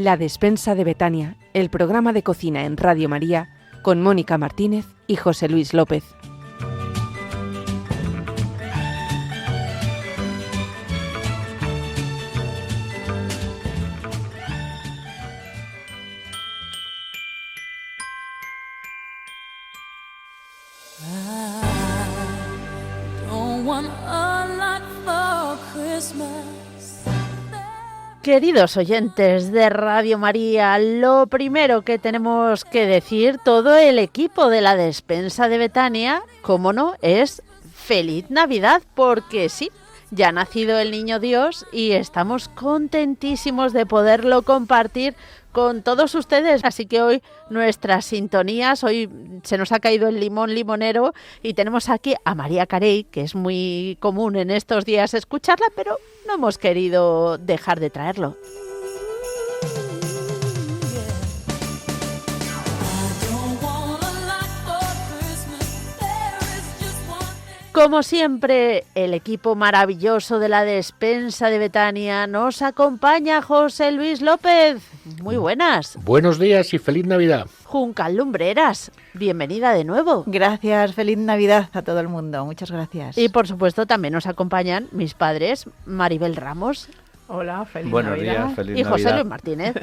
La despensa de Betania, el programa de cocina en Radio María, con Mónica Martínez y José Luis López. Queridos oyentes de Radio María, lo primero que tenemos que decir todo el equipo de la despensa de Betania, cómo no, es ¡Feliz Navidad! Porque sí, ya ha nacido el Niño Dios y estamos contentísimos de poderlo compartir con todos ustedes. Así que hoy nuestras sintonías, hoy se nos ha caído el limón limonero y tenemos aquí a María Carey, que es muy común en estos días escucharla, pero no hemos querido dejar de traerlo. Como siempre, el equipo maravilloso de la despensa de Betania nos acompaña José Luis López. Muy buenas. Buenos días y feliz Navidad. Juncal Lumbreras, bienvenida de nuevo. Gracias, feliz Navidad a todo el mundo. Muchas gracias. Y por supuesto también nos acompañan mis padres, Maribel Ramos. Hola, feliz Buenos Navidad. días, feliz Y Navidad. José Luis Martínez.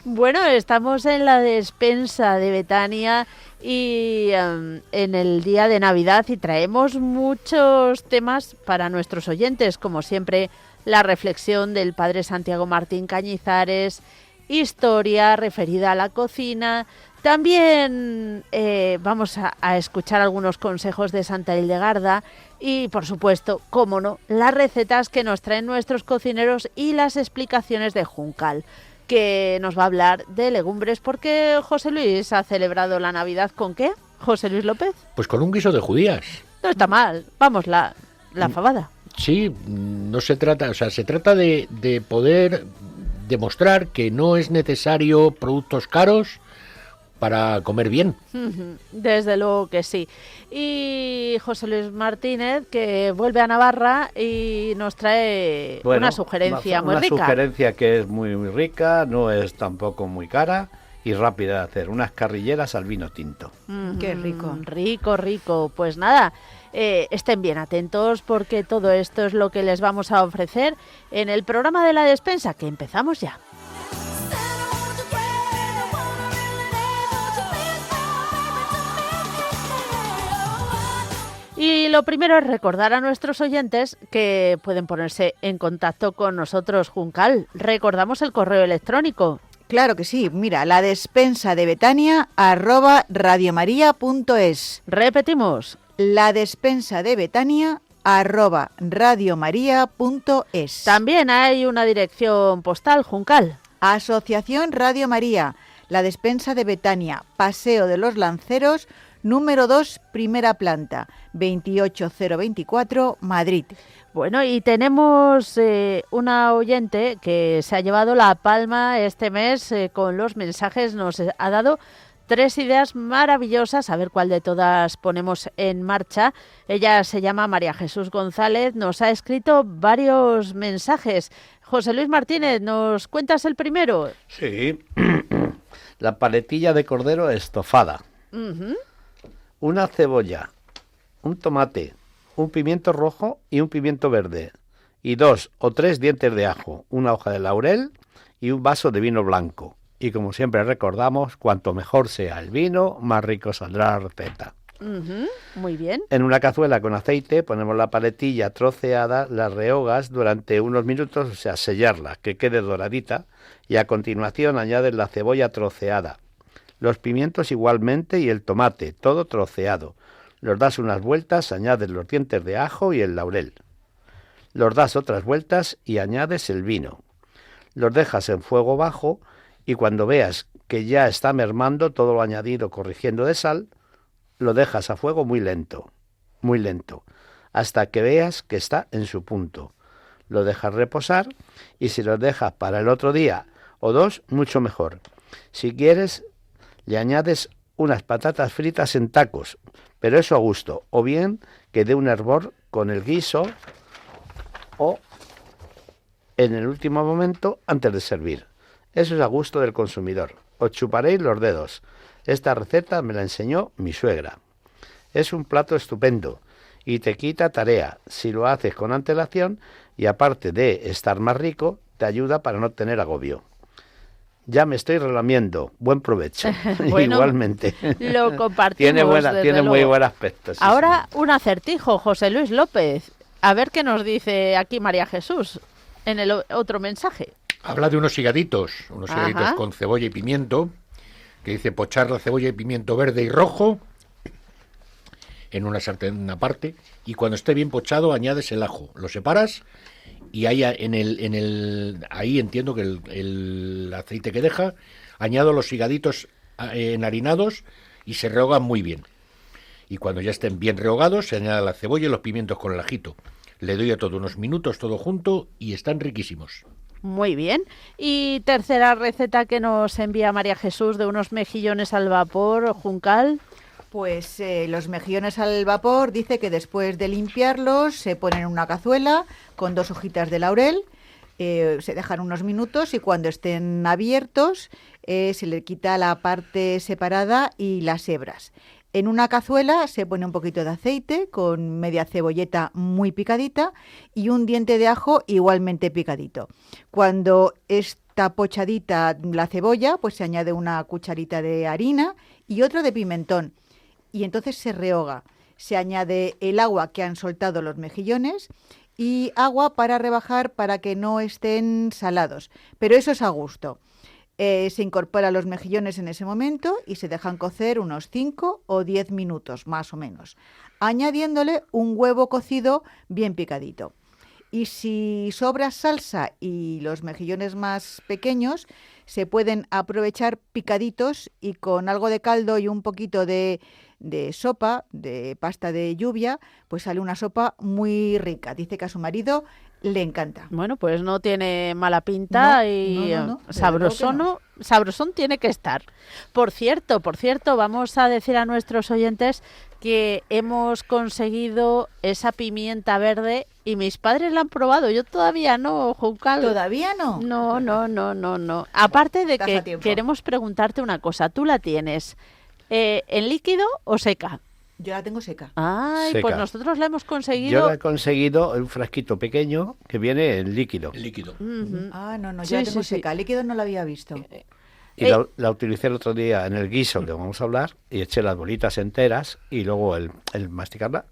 Bueno, estamos en la despensa de Betania y en el día de Navidad y traemos muchos temas para nuestros oyentes, como siempre la reflexión del padre Santiago Martín Cañizares, historia referida a la cocina. También vamos a escuchar algunos consejos de Santa Hildegarda y, por supuesto, cómo no, las recetas que nos traen nuestros cocineros y las explicaciones de Juncal, que nos va a hablar de legumbres, porque José Luis ha celebrado la Navidad ¿con qué, José Luis López? Pues con un guiso de judías. No está mal, vamos, la fabada. Sí, no se trata, o sea, se trata de poder demostrar que no es necesario productos caros para comer bien. Desde luego que sí. Y José Luis Martínez, que vuelve a Navarra y nos trae una sugerencia muy rica. Una sugerencia que es muy, muy rica, no es tampoco muy cara y rápida de hacer. Unas carrilleras al vino tinto. Qué rico. Rico, rico. Pues nada, estén bien atentos porque todo esto es lo que les vamos a ofrecer en el programa de la despensa, que empezamos ya. Y lo primero es recordar a nuestros oyentes que pueden ponerse en contacto con nosotros, Juncal. Recordamos el correo electrónico. Claro que sí. Mira, la despensa de Betania @radiomaria.es. Repetimos. La despensa de Betania @radiomaria.es. También hay una dirección postal, Juncal. Asociación Radio María, la despensa de Betania, Paseo de los Lanceros, número 2, primera planta, 28024, Madrid. Bueno, y tenemos una oyente que se ha llevado la palma este mes con los mensajes. Nos ha dado 3 ideas maravillosas, a ver cuál de todas ponemos en marcha. Ella se llama María Jesús González, nos ha escrito varios mensajes. José Luis Martínez, ¿nos cuentas el primero? Sí, la paletilla de cordero estofada. Una cebolla, un tomate, un pimiento rojo y un pimiento verde, y 2 o 3 dientes de ajo, una hoja de laurel y un vaso de vino blanco. Y como siempre recordamos, cuanto mejor sea el vino, más rico saldrá la receta. Muy bien. En una cazuela con aceite ponemos la paletilla troceada, las rehogas durante unos minutos, o sea, sellarla, que quede doradita, y a continuación añades la cebolla troceada, los pimientos igualmente y el tomate, todo troceado. Los das unas vueltas, añades los dientes de ajo y el laurel. Los das otras vueltas y añades el vino. Los dejas en fuego bajo y cuando veas que ya está mermando todo lo añadido corrigiendo de sal, lo dejas a fuego muy lento, hasta que veas que está en su punto. Lo dejas reposar y si lo dejas para el otro día o 2, mucho mejor. Si quieres, le añades unas patatas fritas en tacos, pero eso a gusto, o bien que dé un hervor con el guiso o en el último momento antes de servir. Eso es a gusto del consumidor. Os chuparéis los dedos. Esta receta me la enseñó mi suegra. Es un plato estupendo y te quita tarea si lo haces con antelación y aparte de estar más rico, te ayuda para no tener agobio. Ya me estoy relamiendo. Buen provecho. Bueno, igualmente. Lo compartimos. Tiene muy buen aspecto. Sí, ahora sí. un acertijo, José Luis López. A ver qué nos dice aquí María Jesús en el otro mensaje. Habla de unos higaditos Ajá. con cebolla y pimiento, que dice pochar la cebolla y pimiento verde y rojo en una sartén aparte, y cuando esté bien pochado añades el ajo, lo separas y ahí ahí entiendo que el aceite que deja, añado los higaditos enharinados y se rehogan muy bien. Y cuando ya estén bien rehogados, se añade la cebolla y los pimientos con el ajito. Le doy a todo unos minutos todo junto y están riquísimos. Muy bien. Y tercera receta que nos envía María Jesús, de unos mejillones al vapor, Juncal. Pues los mejillones al vapor, dice que después de limpiarlos se ponen en una cazuela con 2 hojitas de laurel, se dejan unos minutos y cuando estén abiertos se le quita la parte separada y las hebras. En una cazuela se pone un poquito de aceite con media cebolleta muy picadita y un diente de ajo igualmente picadito. Cuando está pochadita la cebolla, pues se añade una cucharita de harina y otra de pimentón. Y entonces se rehoga. Se añade el agua que han soltado los mejillones y agua para rebajar para que no estén salados. Pero eso es a gusto. Se incorporan los mejillones en ese momento y se dejan cocer unos 5 o 10 minutos, más o menos, añadiéndole un huevo cocido bien picadito. Y si sobra salsa y los mejillones más pequeños, se pueden aprovechar picaditos y con algo de caldo y un poquito de sopa, de pasta de lluvia, pues sale una sopa muy rica. Dice que a su marido le encanta. Bueno, pues no tiene mala pinta No, sabrosón tiene que estar. Por cierto, vamos a decir a nuestros oyentes que hemos conseguido esa pimienta verde y mis padres la han probado. Yo todavía no, Juncal. ¿Todavía no? No. Aparte de Estás a que tiempo. queremos preguntarte una cosa. ¿Tú la tienes en líquido o seca? Yo la tengo seca. Ay, Seca. pues nosotros la hemos Yo conseguido. la he conseguido en un frasquito pequeño que viene en líquido. El líquido. Ujú. Ah, no, yo Sí, la tengo sí, sí. seca. Líquido no la había visto. Y la utilicé el otro día en el guiso que vamos a hablar y eché las bolitas enteras y luego el masticarla,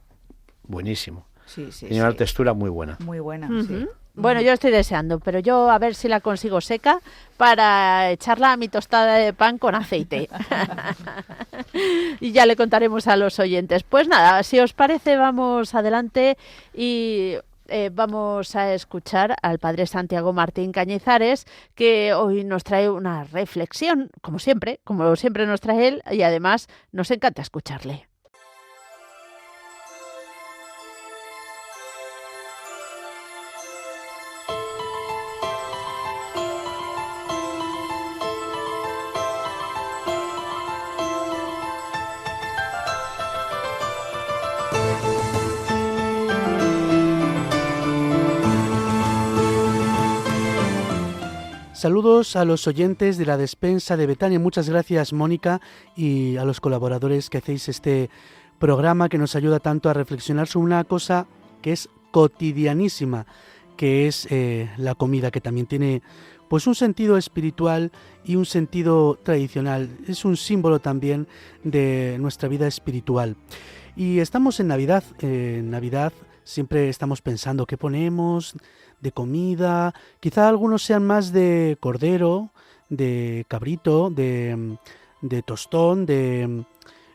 buenísimo. Sí. Tiene una textura muy buena. Muy buena, Ujú. sí. Bueno, yo estoy deseando, pero yo a ver si la consigo seca para echarla a mi tostada de pan con aceite. Y ya le contaremos a los oyentes. Pues nada, si os parece, vamos adelante y vamos a escuchar al padre Santiago Martín Cañizares, que hoy nos trae una reflexión, como siempre nos trae él, y además nos encanta escucharle. Saludos a los oyentes de la despensa de Betania. Muchas gracias, Mónica, y a los colaboradores que hacéis este programa que nos ayuda tanto a reflexionar sobre una cosa que es cotidianísima, que es la comida, que también tiene pues un sentido espiritual y un sentido tradicional. Es un símbolo también de nuestra vida espiritual. Y estamos en Navidad. En Navidad siempre estamos pensando qué ponemos de comida. Quizá algunos sean más de cordero, de cabrito, de tostón, de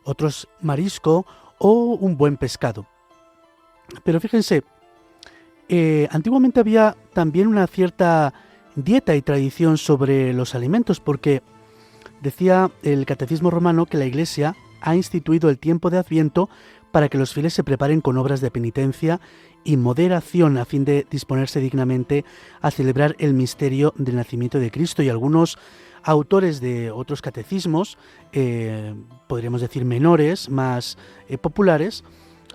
otros marisco o un buen pescado. Pero fíjense, antiguamente había también una cierta dieta y tradición sobre los alimentos, porque decía el Catecismo Romano que la Iglesia ha instituido el tiempo de Adviento para que los fieles se preparen con obras de penitencia y moderación a fin de disponerse dignamente a celebrar el misterio del nacimiento de Cristo. Y algunos autores de otros catecismos, podríamos decir menores, más populares,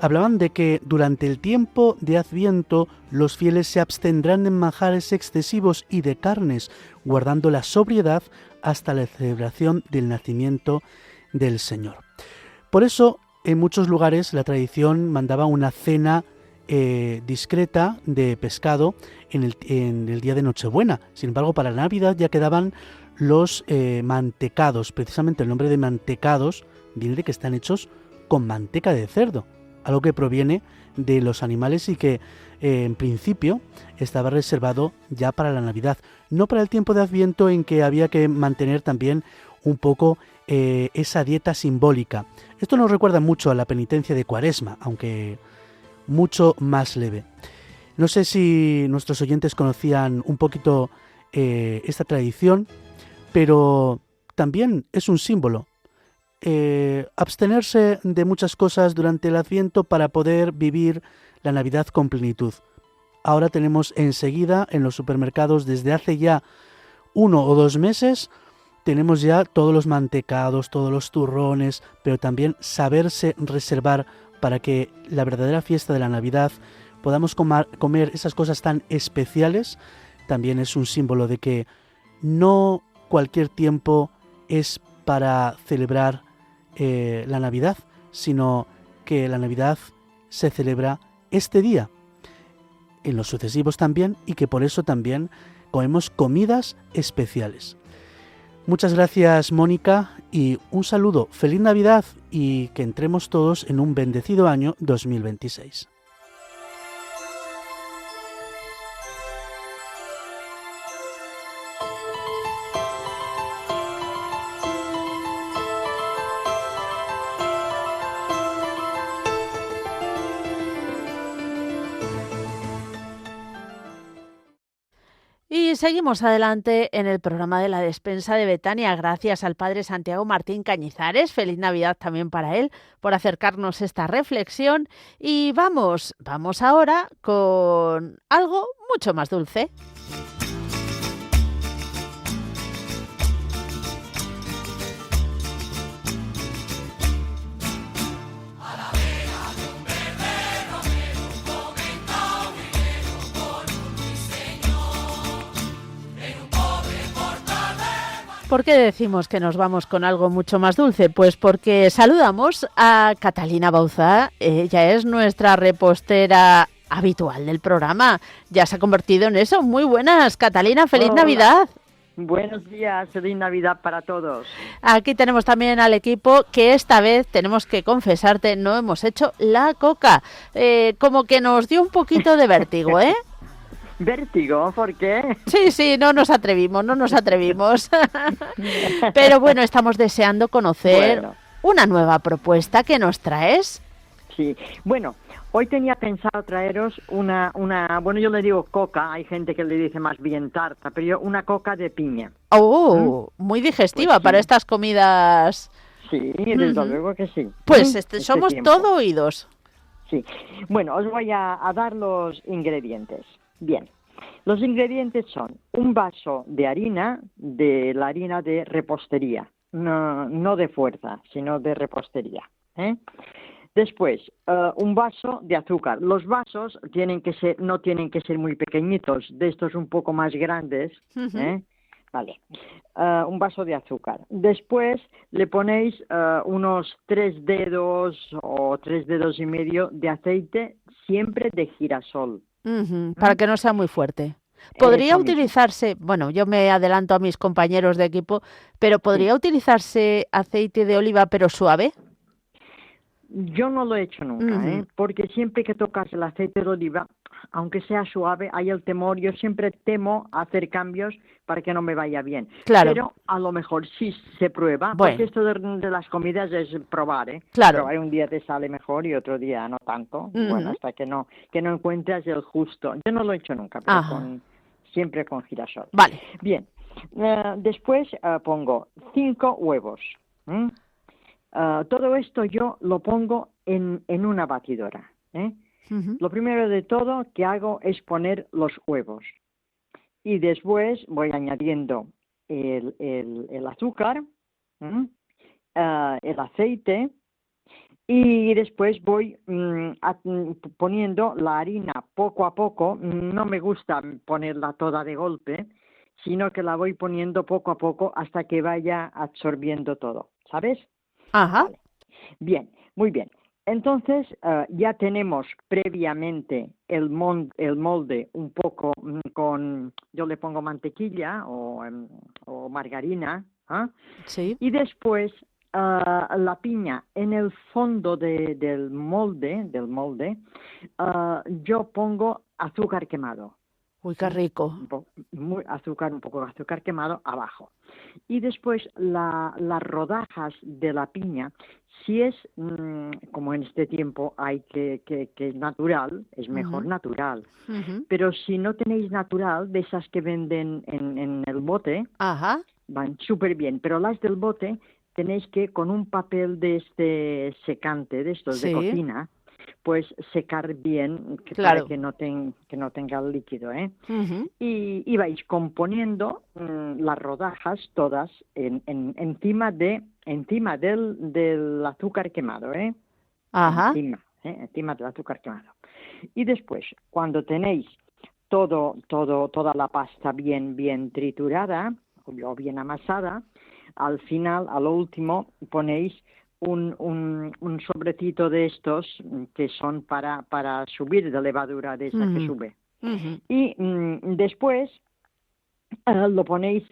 hablaban de que durante el tiempo de Adviento los fieles se abstendrán de manjares excesivos y de carnes, guardando la sobriedad hasta la celebración del nacimiento del Señor. Por eso, en muchos lugares la tradición mandaba una cena discreta de pescado en el día de Nochebuena. Sin embargo, para la Navidad ya quedaban los mantecados. Precisamente el nombre de mantecados viene de que están hechos con manteca de cerdo, algo que proviene de los animales y que en principio estaba reservado ya para la Navidad, no para el tiempo de Adviento, en que había que mantener también un poco esa dieta simbólica. Esto nos recuerda mucho a la penitencia de Cuaresma, aunque mucho más leve. No sé si nuestros oyentes conocían un poquito esta tradición, pero también es un símbolo. Abstenerse de muchas cosas durante el Adviento para poder vivir la Navidad con plenitud. Ahora tenemos enseguida en los supermercados, desde hace ya 1 o 2 meses, tenemos ya todos los mantecados, todos los turrones, pero también saberse reservar para que la verdadera fiesta de la Navidad podamos comer esas cosas tan especiales. También es un símbolo de que no cualquier tiempo es para celebrar la Navidad, sino que la Navidad se celebra este día, en los sucesivos también, y que por eso también comemos comidas especiales. Muchas gracias, Mónica, y un saludo, feliz Navidad y que entremos todos en un bendecido año 2026. Y seguimos adelante en el programa de la despensa de Betania, gracias al Padre Santiago Martín Cañizares. Feliz Navidad también para él, por acercarnos esta reflexión. Y vamos ahora con algo mucho más dulce. ¿Por qué decimos que nos vamos con algo mucho más dulce? Pues porque saludamos a Catalina Bauzá. Ella es nuestra repostera habitual del programa. Ya se ha convertido en eso. Muy buenas, Catalina. ¡Feliz Navidad! Buenos días, feliz Navidad para todos. Aquí tenemos también al equipo que esta vez, tenemos que confesarte, no hemos hecho la coca. Como que nos dio un poquito de vértigo, ¿eh? ¿Vértigo? ¿Por qué? Sí, no nos atrevimos. Pero bueno, estamos deseando conocer una nueva propuesta que nos traes. Sí, bueno, hoy tenía pensado traeros una, bueno, yo le digo coca, hay gente que le dice más bien tarta, pero yo una coca de piña. Muy digestiva, Pues sí. para estas comidas. Sí, desde luego que sí. Pues somos tiempo. todo oídos. Sí, bueno, os voy a dar los ingredientes. Bien, los ingredientes son un vaso de harina, de la harina de repostería, no de fuerza, sino de repostería. Después, un vaso de azúcar. Los vasos no tienen que ser muy pequeñitos, de estos un poco más grandes. Vale, un vaso de azúcar. Después le ponéis unos 3 dedos o 3 dedos y medio de aceite, siempre de girasol. Para que no sea muy fuerte. ¿Podría utilizarse, bueno, yo me adelanto a mis compañeros de equipo, pero ¿podría utilizarse aceite de oliva pero suave? Yo no lo he hecho nunca, porque siempre que tocas el aceite de oliva, aunque sea suave, hay el temor, yo siempre temo hacer cambios para que no me vaya bien. Claro. Pero a lo mejor sí se prueba, Bueno. porque esto de las comidas es probar, Claro. Probar, un día te sale mejor y otro día no tanto, bueno, hasta que no encuentres el justo. Yo no lo he hecho nunca, pero siempre con girasol. Vale. Bien, después pongo 5 huevos. Todo esto yo lo pongo en una batidora. Lo primero de todo que hago es poner los huevos y después voy añadiendo el azúcar, el aceite Y después voy poniendo la harina poco a poco. No me gusta ponerla toda de golpe, sino que la voy poniendo poco a poco hasta que vaya absorbiendo todo, ¿sabes? Ajá. Vale. Bien, muy bien. Entonces ya tenemos previamente el molde un poco con, yo le pongo mantequilla o margarina, ¿ah? Sí. Y después la piña en el fondo del molde, yo pongo azúcar quemado. Uy, qué rico. Un poco de azúcar quemado abajo. Y después las rodajas de la piña, si es como en este tiempo hay que natural, es mejor natural. Ujú. Pero si no tenéis natural, de esas que venden en el bote, Ajá. van súper bien. Pero las del bote tenéis que con un papel de este secante, de estos de Sí. cocina, pues secar bien Claro. para que no tenga el líquido, ¿eh? Ujú. Y vais componiendo las rodajas todas encima del azúcar quemado, ¿eh? Ajá. Encima del azúcar quemado. Y después, cuando tenéis toda la pasta bien triturada o bien amasada, al final, a lo último, ponéis un sobrecito de estos que son para subir de levadura de esa que Ujú. sube. Ujú. Y después lo ponéis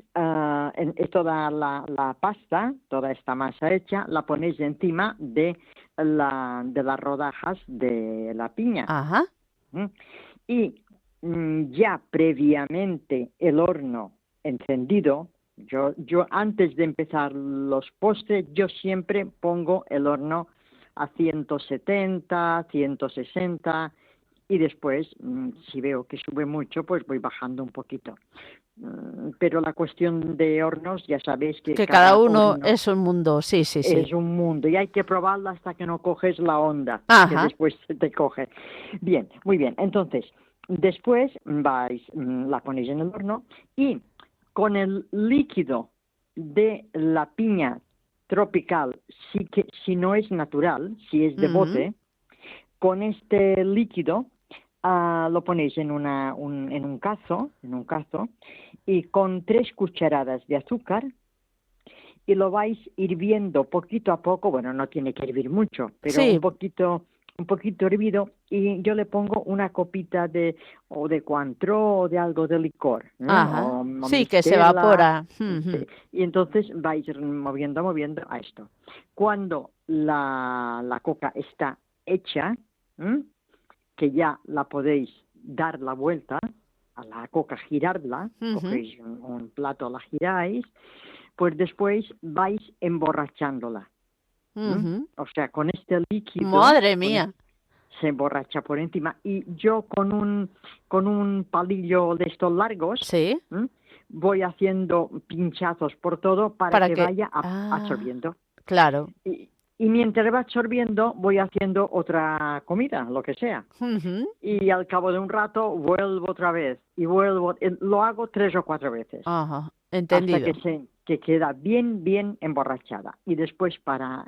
toda la pasta, toda esta masa hecha, la ponéis encima de las rodajas de la piña. Ajá. ¿Mm? Y ya previamente el horno encendido, yo antes de empezar los postres, yo siempre pongo el horno a 170, 160 y después, si veo que sube mucho, pues voy bajando un poquito. Pero la cuestión de hornos, ya sabéis que Cada uno horno es un mundo, sí. es un mundo y hay que probarla hasta que no coges la onda, Ajá. que después se te coge. Bien, muy bien. Entonces, después la ponéis en el horno y con el líquido de la piña tropical, si no es natural, si es de Ujú. bote, con este líquido lo ponéis en un cazo, y con 3 cucharadas de azúcar y lo vais hirviendo poquito a poco. Bueno, no tiene que hervir mucho, pero Sí. un poquito hervido, y yo le pongo una copita de Cointreau o de algo de licor, ¿no? Ajá. O Sí, que se mistela. evapora. Sí. Ujú. Y entonces vais moviendo a esto. Cuando la coca está hecha, que ya la podéis dar la vuelta a la coca, girarla, Ujú. cogéis un plato, la giráis, pues después vais emborrachándola. Ujú. O sea, con este líquido Madre mía. se emborracha por encima. Y yo con un palillo de estos largos Sí. voy haciendo pinchazos por todo para que vaya absorbiendo. Claro. Y mientras va absorbiendo voy haciendo otra comida, lo que sea. Ujú. Y al cabo de un rato vuelvo otra vez y vuelvo. Lo hago 3 o 4 veces. Ajá. Entendido. Hasta que queda bien emborrachada. Y después para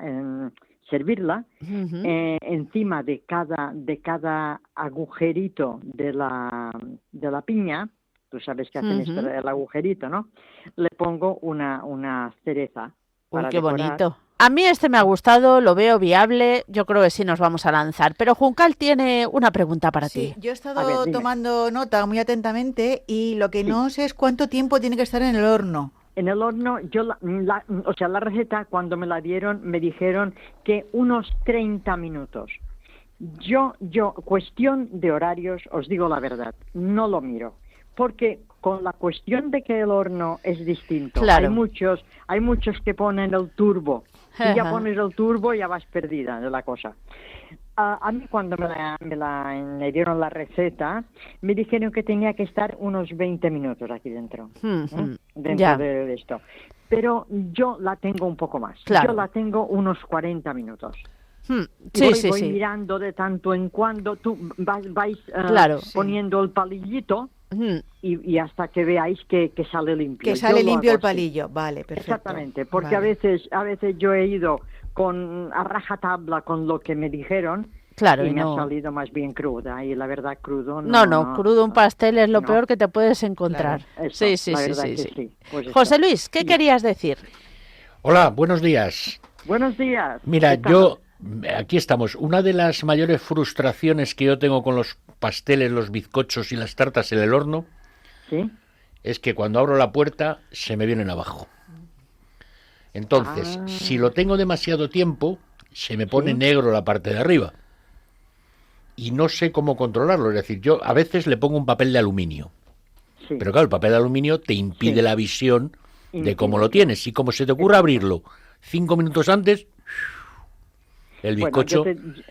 servirla, Ujú. encima de cada agujerito de la piña, tú sabes que hacen Ujú. el agujerito, ¿no? Le pongo una cereza Uy, para qué decorar. bonito. A mí este me ha gustado, lo veo viable, yo creo que sí nos vamos a lanzar. Pero Juncal tiene una pregunta para Sí, ti. yo he A estado ver, dime. tomando nota muy atentamente y lo que Sí. no sé es cuánto tiempo tiene que estar en el horno. En el horno, la receta cuando me la dieron, me dijeron que unos 30 minutos. Yo, cuestión de horarios, os digo la verdad, no lo miro, porque con la cuestión de que el horno es distinto, Claro. hay muchos que ponen el turbo. Si ya Ajá. pones el turbo, ya vas perdida de la cosa. A mí cuando me dieron la receta, me dijeron que tenía que estar unos 20 minutos aquí dentro. Ujú. Dentro Ya. de esto. Pero yo la tengo un poco más. Claro. Yo la tengo unos 40 minutos. Sí, Voy sí. mirando de tanto en cuando. Tú vais Claro. poniendo el palillito y hasta que veáis que sale limpio. Que sale Yo lo limpio hago el así. palillo, vale, perfecto. Exactamente, porque Vale. a veces yo he ido a rajatabla con lo que me dijeron. Claro, y y me no. ha salido más bien cruda, y la verdad crudo No, crudo un pastel es lo no. peor que te puedes encontrar. Eso, Sí, la sí, verdad sí, que sí. sí. Pues eso. José Luis, ¿qué Sí. querías decir? Hola, buenos días. Buenos días. Mira, ¿Qué tal? aquí estamos. Una de las mayores frustraciones que yo tengo con los pasteles, los bizcochos y las tartas en el horno ¿Sí? es que cuando abro la puerta se me vienen abajo. Entonces, si lo tengo demasiado tiempo, se me pone Sí. negro la parte de arriba. Y no sé cómo controlarlo. Es decir, yo a veces le pongo un papel de aluminio. Sí. Pero claro, el papel de aluminio te impide Sí. la visión de Impide, cómo lo sí. tienes. Y como se te ocurra abrirlo 5 minutos antes, el Bueno, bizcocho,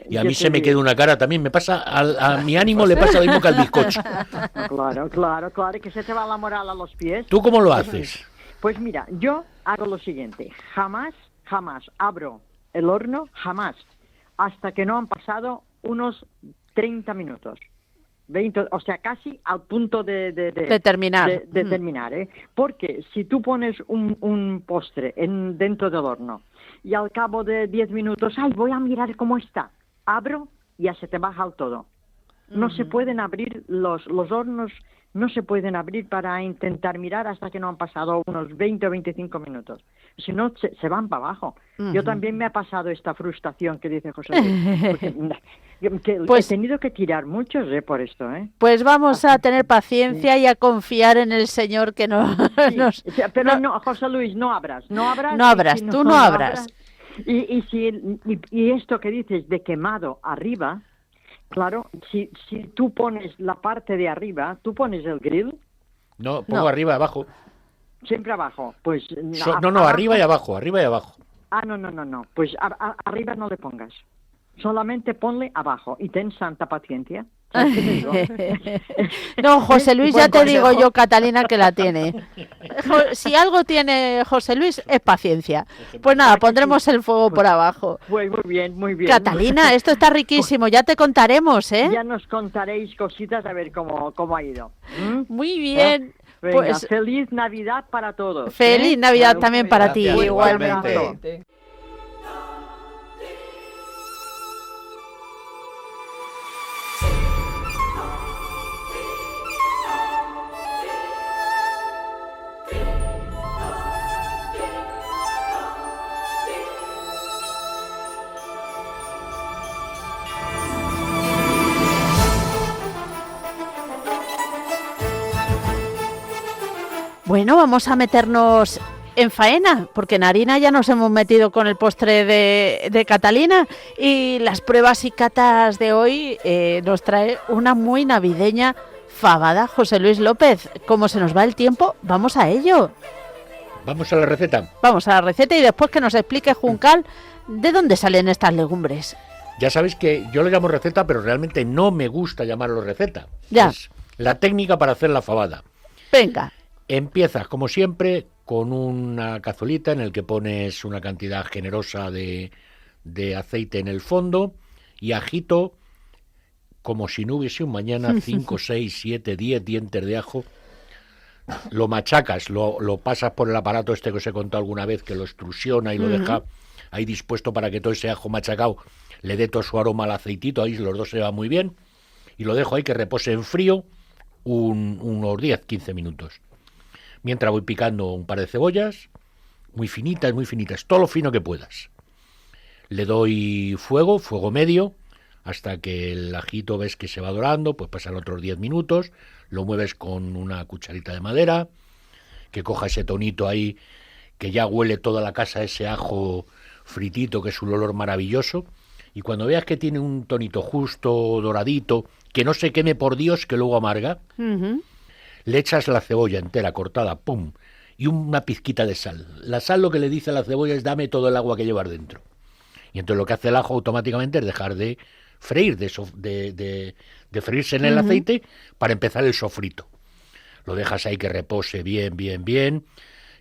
y a yo mí te se me digo- queda una cara también. Me pasa, a mi ánimo le pasa lo mismo que al bizcocho. Claro, que se te va la moral a los pies. ¿Tú cómo lo haces? Pues mira, yo hago lo siguiente, jamás abro el horno, jamás, hasta que no han pasado unos 30 minutos. 20, o sea, casi al punto de terminar. de terminar, ¿eh? Porque si tú pones un postre dentro del horno y al cabo de 10 minutos, ¡ay, voy a mirar cómo está! Abro, ya se te baja el todo. No se pueden abrir los hornos, no se pueden abrir para intentar mirar hasta que no han pasado unos 20 o 25 minutos. Si no, se van para abajo. Yo también me ha pasado esta frustración que dice José Luis. Porque, Pues- he tenido que tirar muchos por esto, ¿eh? Pues vamos a tener paciencia y a confiar en el Señor que no, Sí, nos... o sea, pero no- no, José Luis, no abras. No abras, y si tú no abras. Y esto que dices de quemado arriba, claro, si tú pones la parte de arriba, tú pones el grill No, pongo No. arriba y abajo. siempre abajo, pues... No, abajo. arriba y abajo, arriba y abajo. Ah, no, pues arriba no le pongas. Solamente ponle abajo y ten santa paciencia. ¿Sabes qué te digo? No, José Luis, Buen ya te digo consejo. yo, Catalina, que la tiene. Si algo tiene José Luis, es paciencia. Pues nada, pondremos el fuego por abajo. Pues muy bien, muy bien. Catalina, esto está riquísimo, ya te contaremos, ¿eh? Ya nos contaréis cositas a ver cómo ha ido. ¿Mm? Muy bien. Venga, Pues feliz Navidad para todos. feliz Navidad también para ti, Gracias, igualmente. igualmente. Bueno, vamos a meternos en faena, porque en harina ya nos hemos metido con el postre de Catalina y las pruebas y catas de hoy nos trae una muy navideña fabada. José Luis López, como se nos va el tiempo, vamos a ello. Vamos a la receta. Vamos a la receta y después que nos explique Juncal de dónde salen estas legumbres. Ya sabéis que yo lo llamo receta, pero realmente no me gusta llamarlo receta. Ya. Es la técnica para hacer la fabada. Venga. Empiezas, como siempre, con una cazuelita en el que pones una cantidad generosa de aceite en el fondo y ajito, como si no hubiese un mañana, 5, 6, 7, 10 dientes de ajo. Lo machacas, lo pasas por el aparato este que os he contado alguna vez, que lo extrusiona y lo deja ahí dispuesto para que todo ese ajo machacado le dé todo su aroma al aceitito, ahí los dos se va muy bien, y lo dejo ahí que repose en frío unos 10, 15 minutos. Mientras voy picando un par de cebollas, muy finitas, todo lo fino que puedas. Le doy fuego medio, hasta que el ajito ves que se va dorando, pues pasan otros 10 minutos, lo mueves con una cucharita de madera, que coja ese tonito ahí, que ya huele toda la casa ese ajo fritito, que es un olor maravilloso, y cuando veas que tiene un tonito justo, doradito, que no se queme por Dios, que luego amarga, le echas la cebolla entera cortada, pum, y una pizquita de sal. La sal lo que le dice a la cebolla es dame todo el agua que llevas dentro. Y entonces lo que hace el ajo automáticamente es dejar de freír, de freírse en el aceite para empezar el sofrito. Lo dejas ahí que repose bien,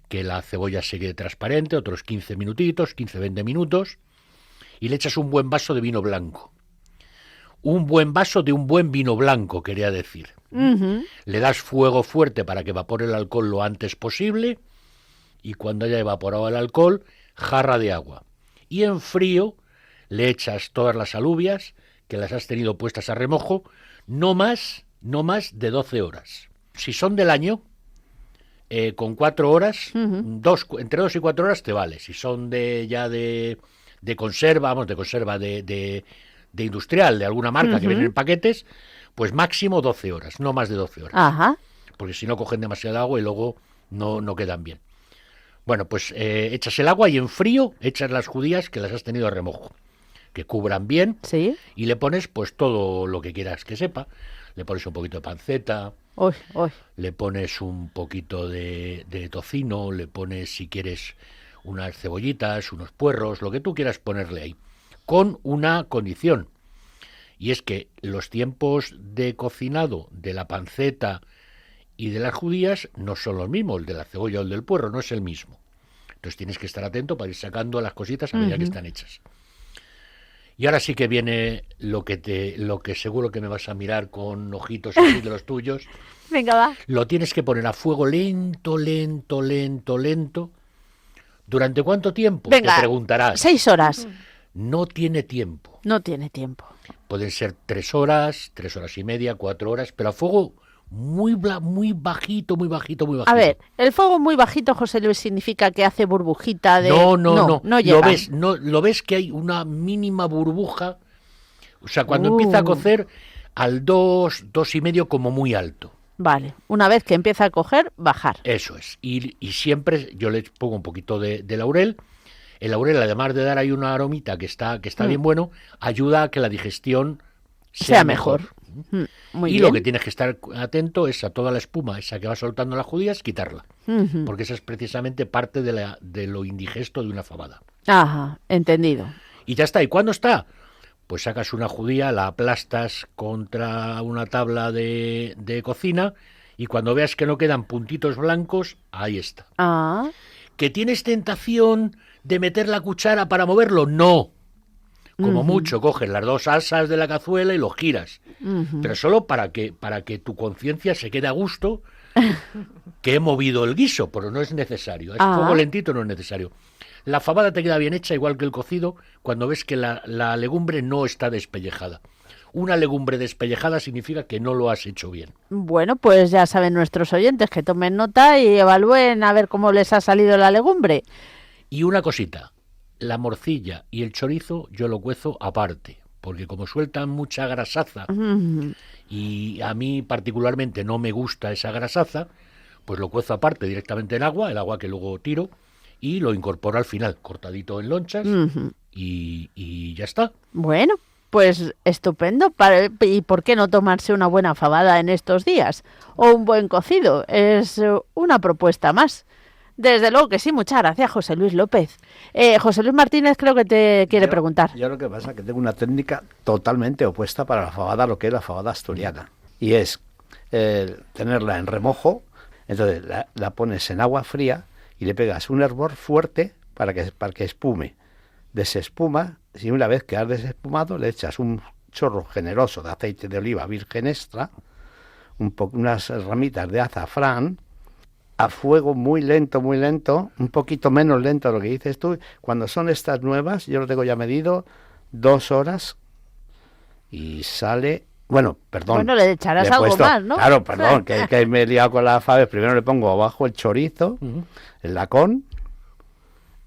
que la cebolla se quede transparente, otros 15 minutitos, 15-20 minutos, y le echas un buen vaso de vino blanco. un buen vaso de un buen vino blanco, quería decir. Ujú. Le das fuego fuerte para que evapore el alcohol lo antes posible y cuando haya evaporado el alcohol, jarra de agua. Y en frío le echas todas las alubias que las has tenido puestas a remojo, no más de 12 horas. Si son del año, con 4 horas, entre 2 y 4 horas te vale. Si son de conserva, de industrial, de alguna marca que vienen en paquetes, pues máximo 12 horas, no más de 12 horas. Ajá. Porque si no cogen demasiada agua y luego no quedan bien. Bueno, pues echas el agua y en frío echas las judías que las has tenido a remojo, que cubran bien, Sí. y le pones pues todo lo que quieras que sepa. Le pones un poquito de panceta, Uy, uy. le pones un poquito de tocino, le pones, si quieres, unas cebollitas, unos puerros, lo que tú quieras ponerle ahí, con una condición, y es que los tiempos de cocinado de la panceta y de las judías no son los mismos, el de la cebolla o el del puerro no es el mismo. Entonces tienes que estar atento para ir sacando las cositas a medida que están hechas. Y ahora sí que viene lo que seguro que me vas a mirar con ojitos así de los tuyos. Venga, va. Lo tienes que poner a fuego lento, lento, lento, lento. ¿Durante cuánto tiempo? Venga, Te preguntarás. 6 horas. No tiene tiempo. No tiene tiempo. Pueden ser 3 horas, 3 horas y media, 4 horas, pero a fuego muy bajito, muy bajito, muy bajito. A ver, el fuego muy bajito, José Luis, significa que hace burbujita de... No llega. Lo ves que hay una mínima burbuja. O sea, cuando empieza a cocer, al 2, 2,5 como muy alto. Vale, una vez que empieza a coger, bajar. Eso es. Y siempre yo le pongo un poquito de laurel. El laurel, además de dar ahí una aromita que está bien bueno, ayuda a que la digestión sea mejor. Muy Y bien. lo que tienes que estar atento es a toda la espuma, esa que va soltando las judías, quitarla. Porque esa es precisamente parte de lo indigesto de una fabada. Ajá, entendido. Y ya está. ¿Y cuándo está? Pues sacas una judía, la aplastas contra una tabla de cocina y cuando veas que no quedan puntitos blancos, ahí está. Ah, ¿Que tienes tentación de meter la cuchara para moverlo? No. Como mucho, coges las 2 asas de la cazuela y lo giras. Pero solo para que tu conciencia se quede a gusto que he movido el guiso, pero no es necesario. Es fuego lentito, no es necesario. La fabada te queda bien hecha, igual que el cocido, cuando ves que la legumbre no está despellejada. Una legumbre despellejada significa que no lo has hecho bien. bueno, pues ya saben nuestros oyentes que tomen nota y evalúen a ver cómo les ha salido la legumbre. Y una cosita, la morcilla y el chorizo yo lo cuezo aparte, porque como sueltan mucha grasaza y a mí particularmente no me gusta esa grasaza, pues lo cuezo aparte directamente en agua, el agua que luego tiro, y lo incorporo al final, cortadito en lonchas y ya está. Bueno, pues estupendo. ¿Y por qué no tomarse una buena fabada en estos días? O un buen cocido. Es una propuesta más. Desde luego que sí, muchas gracias, José Luis López. José Luis Martínez creo que te quiere preguntar. Yo lo que pasa es que tengo una técnica totalmente opuesta para la fabada, lo que es la fabada asturiana. Y es tenerla en remojo, entonces la pones en agua fría y le pegas un hervor fuerte para que espume. Desespuma, y una vez que has desespumado le echas un chorro generoso de aceite de oliva virgen extra, unas ramitas de azafrán, a fuego muy lento, un poquito menos lento de lo que dices tú. Cuando son estas nuevas, yo lo tengo ya medido, 2 horas y sale... Bueno, perdón. Bueno, le echarás algo más, ¿no? Claro, perdón, que me he liado con la fave. Primero le pongo abajo el chorizo, el lacón,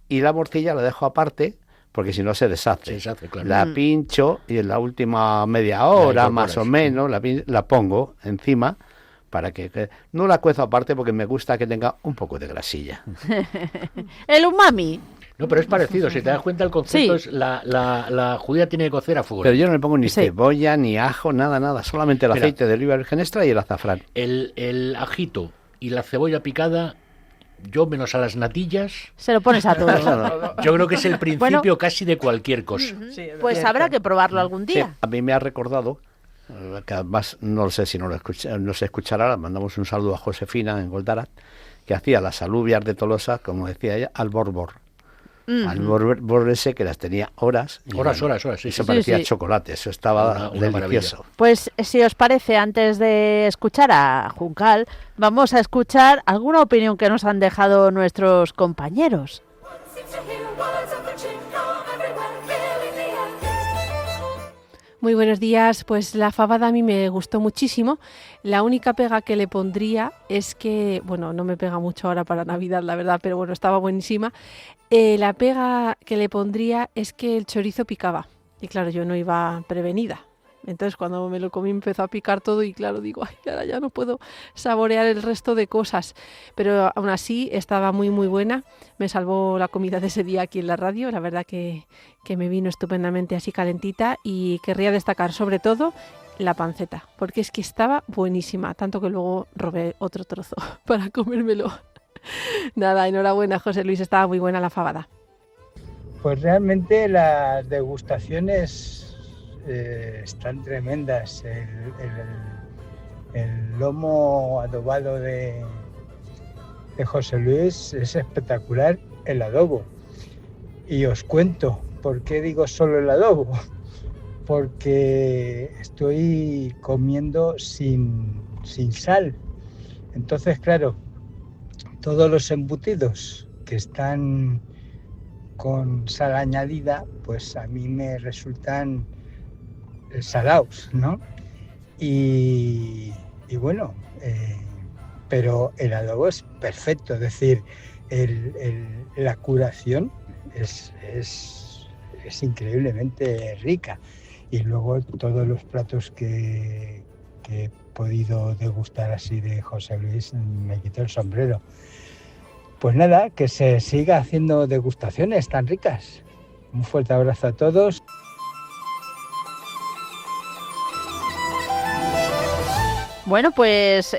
y la morcilla la dejo aparte, porque si no se deshace. Se deshace, claro. La pincho y en la última media hora, más o menos, la pongo encima, para que no la cuezo aparte porque me gusta que tenga un poco de grasilla. El umami. No, pero es parecido, si te das cuenta el concepto Sí. es la judía tiene que cocer a fuego. Pero yo no le pongo ni Sí. cebolla, ni ajo, nada, solamente el Espera. aceite de oliva virgen extra y el azafrán. El ajito y la cebolla picada, yo menos a las natillas, Se lo pones a todos. yo creo que es el principio Bueno. casi de cualquier cosa. Pues habrá que probarlo algún Sí, día. a mí me ha recordado, que además no sé si no se escuchará, mandamos un saludo a Josefina en Goldarat, que hacía las alubias de Tolosa, como decía ella, al borbor. al volverse que las tenía horas. Horas, sí. Eso parecía sí. chocolate, eso estaba Una delicioso. Pues si os parece, antes de escuchar a Juncal, vamos a escuchar alguna opinión que nos han dejado nuestros compañeros. Muy buenos días, pues la fabada a mí me gustó muchísimo. La única pega que le pondría es que, bueno, no me pega mucho ahora para Navidad, la verdad, pero bueno, estaba buenísima. La pega que le pondría es que el chorizo picaba. Y claro, yo no iba prevenida. Entonces cuando me lo comí empezó a picar todo y claro, digo, ay, ahora ya no puedo saborear el resto de cosas. Pero aún así estaba muy muy buena, me salvó la comida de ese día aquí en la radio, la verdad que me vino estupendamente así calentita y querría destacar sobre todo la panceta, porque es que estaba buenísima, tanto que luego robé otro trozo para comérmelo. Nada, enhorabuena José Luis, estaba muy buena la fabada. Pues realmente las degustaciones están tremendas. El lomo adobado de José Luis es espectacular, el adobo. Y os cuento por qué digo solo el adobo. Porque estoy comiendo sin sal. Entonces, claro, todos los embutidos que están con sal añadida, pues a mí me resultan salados, ¿no? Y bueno, pero el adobo es perfecto, es decir, la curación es increíblemente rica. Y luego todos los platos que he podido degustar así de José Luis, me quito el sombrero. Pues nada, que se siga haciendo degustaciones tan ricas. Un fuerte abrazo a todos. Bueno, pues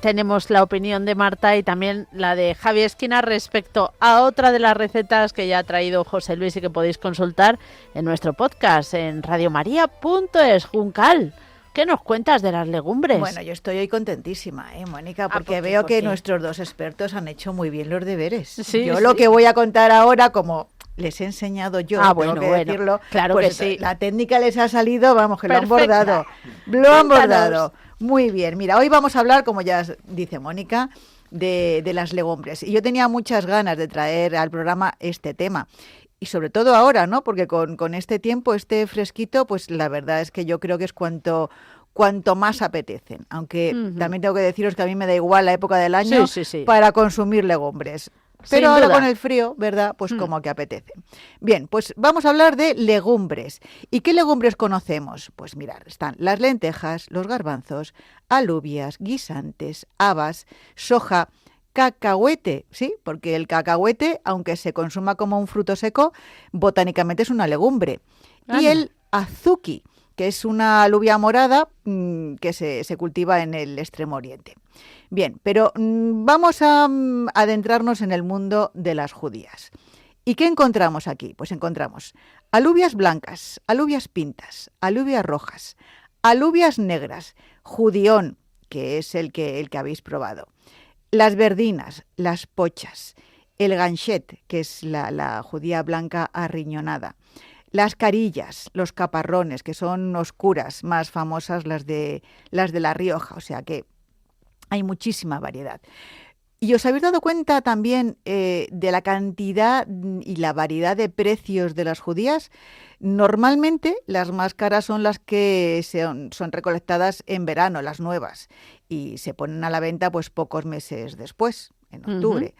tenemos la opinión de Marta y también la de Javi Esquina respecto a otra de las recetas que ya ha traído José Luis y que podéis consultar en nuestro podcast en radiomaria.es. Juncal, ¿qué nos cuentas de las legumbres? Bueno, yo estoy hoy contentísima, Mónica, porque ¿por qué? veo ¿Por que qué? nuestros dos expertos han hecho muy bien los deberes. Sí, Yo sí. lo que voy a contar ahora, como les he enseñado yo, tengo que decirlo, claro pues que sí. la técnica les ha salido, vamos, que Perfecta. lo han bordado. Lo han Cuéntanos. bordado. Muy bien. Mira, hoy vamos a hablar, como ya dice Mónica, de las legumbres. Y yo tenía muchas ganas de traer al programa este tema. Y sobre todo ahora, ¿no? Porque con este tiempo, este fresquito, pues la verdad es que yo creo que es cuanto más apetecen. Aunque también tengo que deciros que a mí me da igual la época del año Sí. para consumir legumbres. Sin Pero ahora duda. con el frío, ¿verdad? Pues como que apetece. Bien, pues vamos a hablar de legumbres. ¿Y qué legumbres conocemos? Pues mirad, están las lentejas, los garbanzos, alubias, guisantes, habas, soja, cacahuete, ¿sí? Porque el cacahuete, aunque se consuma como un fruto seco, botánicamente es una legumbre. Y el azuki, que es una alubia morada que se cultiva en el Extremo Oriente. Bien, pero vamos a adentrarnos en el mundo de las judías. ¿Y qué encontramos aquí? Pues encontramos alubias blancas, alubias pintas, alubias rojas, alubias negras, judión, que es el que habéis probado, las verdinas, las pochas, el ganchet, que es la judía blanca arriñonada, las carillas, los caparrones, que son oscuras, más famosas las de La Rioja, o sea que hay muchísima variedad. ¿Y os habéis dado cuenta también de la cantidad y la variedad de precios de las judías? Normalmente las más caras son las que son recolectadas en verano, las nuevas, y se ponen a la venta pues pocos meses después, en octubre.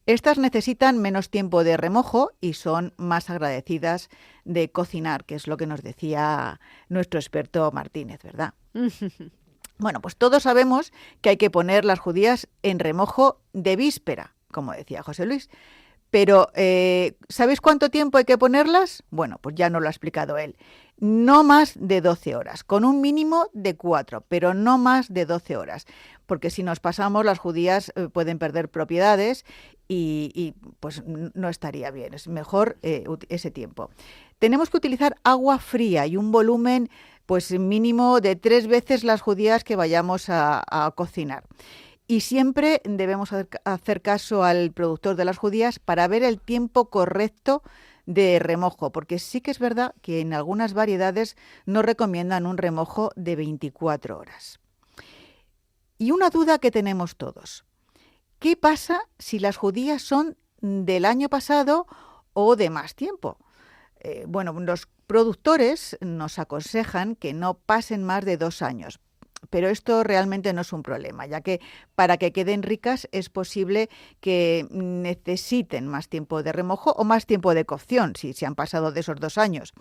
Estas necesitan menos tiempo de remojo y son más agradecidas de cocinar, que es lo que nos decía nuestro experto Martínez, ¿verdad? Bueno, pues todos sabemos que hay que poner las judías en remojo de víspera, como decía José Luis. Pero, ¿sabéis cuánto tiempo hay que ponerlas? Bueno, pues ya nos lo ha explicado él. No más de 12 horas, con un mínimo de 4, pero no más de 12 horas. Porque si nos pasamos, las judías pueden perder propiedades y pues no estaría bien. Es mejor ese tiempo. Tenemos que utilizar agua fría y un volumen pues mínimo de 3 veces las judías que vayamos a cocinar. Y siempre debemos hacer caso al productor de las judías para ver el tiempo correcto de remojo, porque sí que es verdad que en algunas variedades no recomiendan un remojo de 24 horas. Y una duda que tenemos todos: ¿qué pasa si las judías son del año pasado o de más tiempo? Bueno, los productores nos aconsejan que no pasen más de 2 años. Pero esto realmente no es un problema, ya que para que queden ricas es posible que necesiten más tiempo de remojo o más tiempo de cocción, si se han pasado de esos 2 años.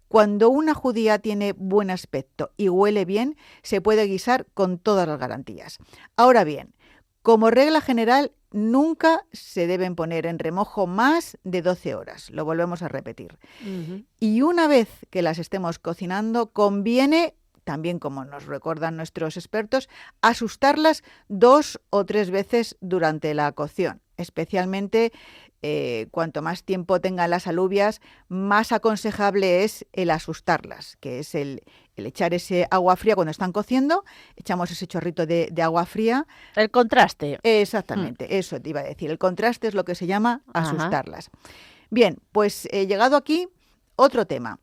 Cuando una judía tiene buen aspecto y huele bien, se puede guisar con todas las garantías. Ahora bien, como regla general, nunca se deben poner en remojo más de 12 horas. Lo volvemos a repetir. Y una vez que las estemos cocinando, conviene, también como nos recuerdan nuestros expertos, asustarlas 2 o 3 veces durante la cocción. Especialmente cuanto más tiempo tengan las alubias, más aconsejable es el asustarlas, que es el echar ese agua fría cuando están cociendo, echamos ese chorrito de agua fría. El contraste. Exactamente, eso te iba a decir. El contraste es lo que se llama asustarlas. Bien, pues llegado aquí, otro tema.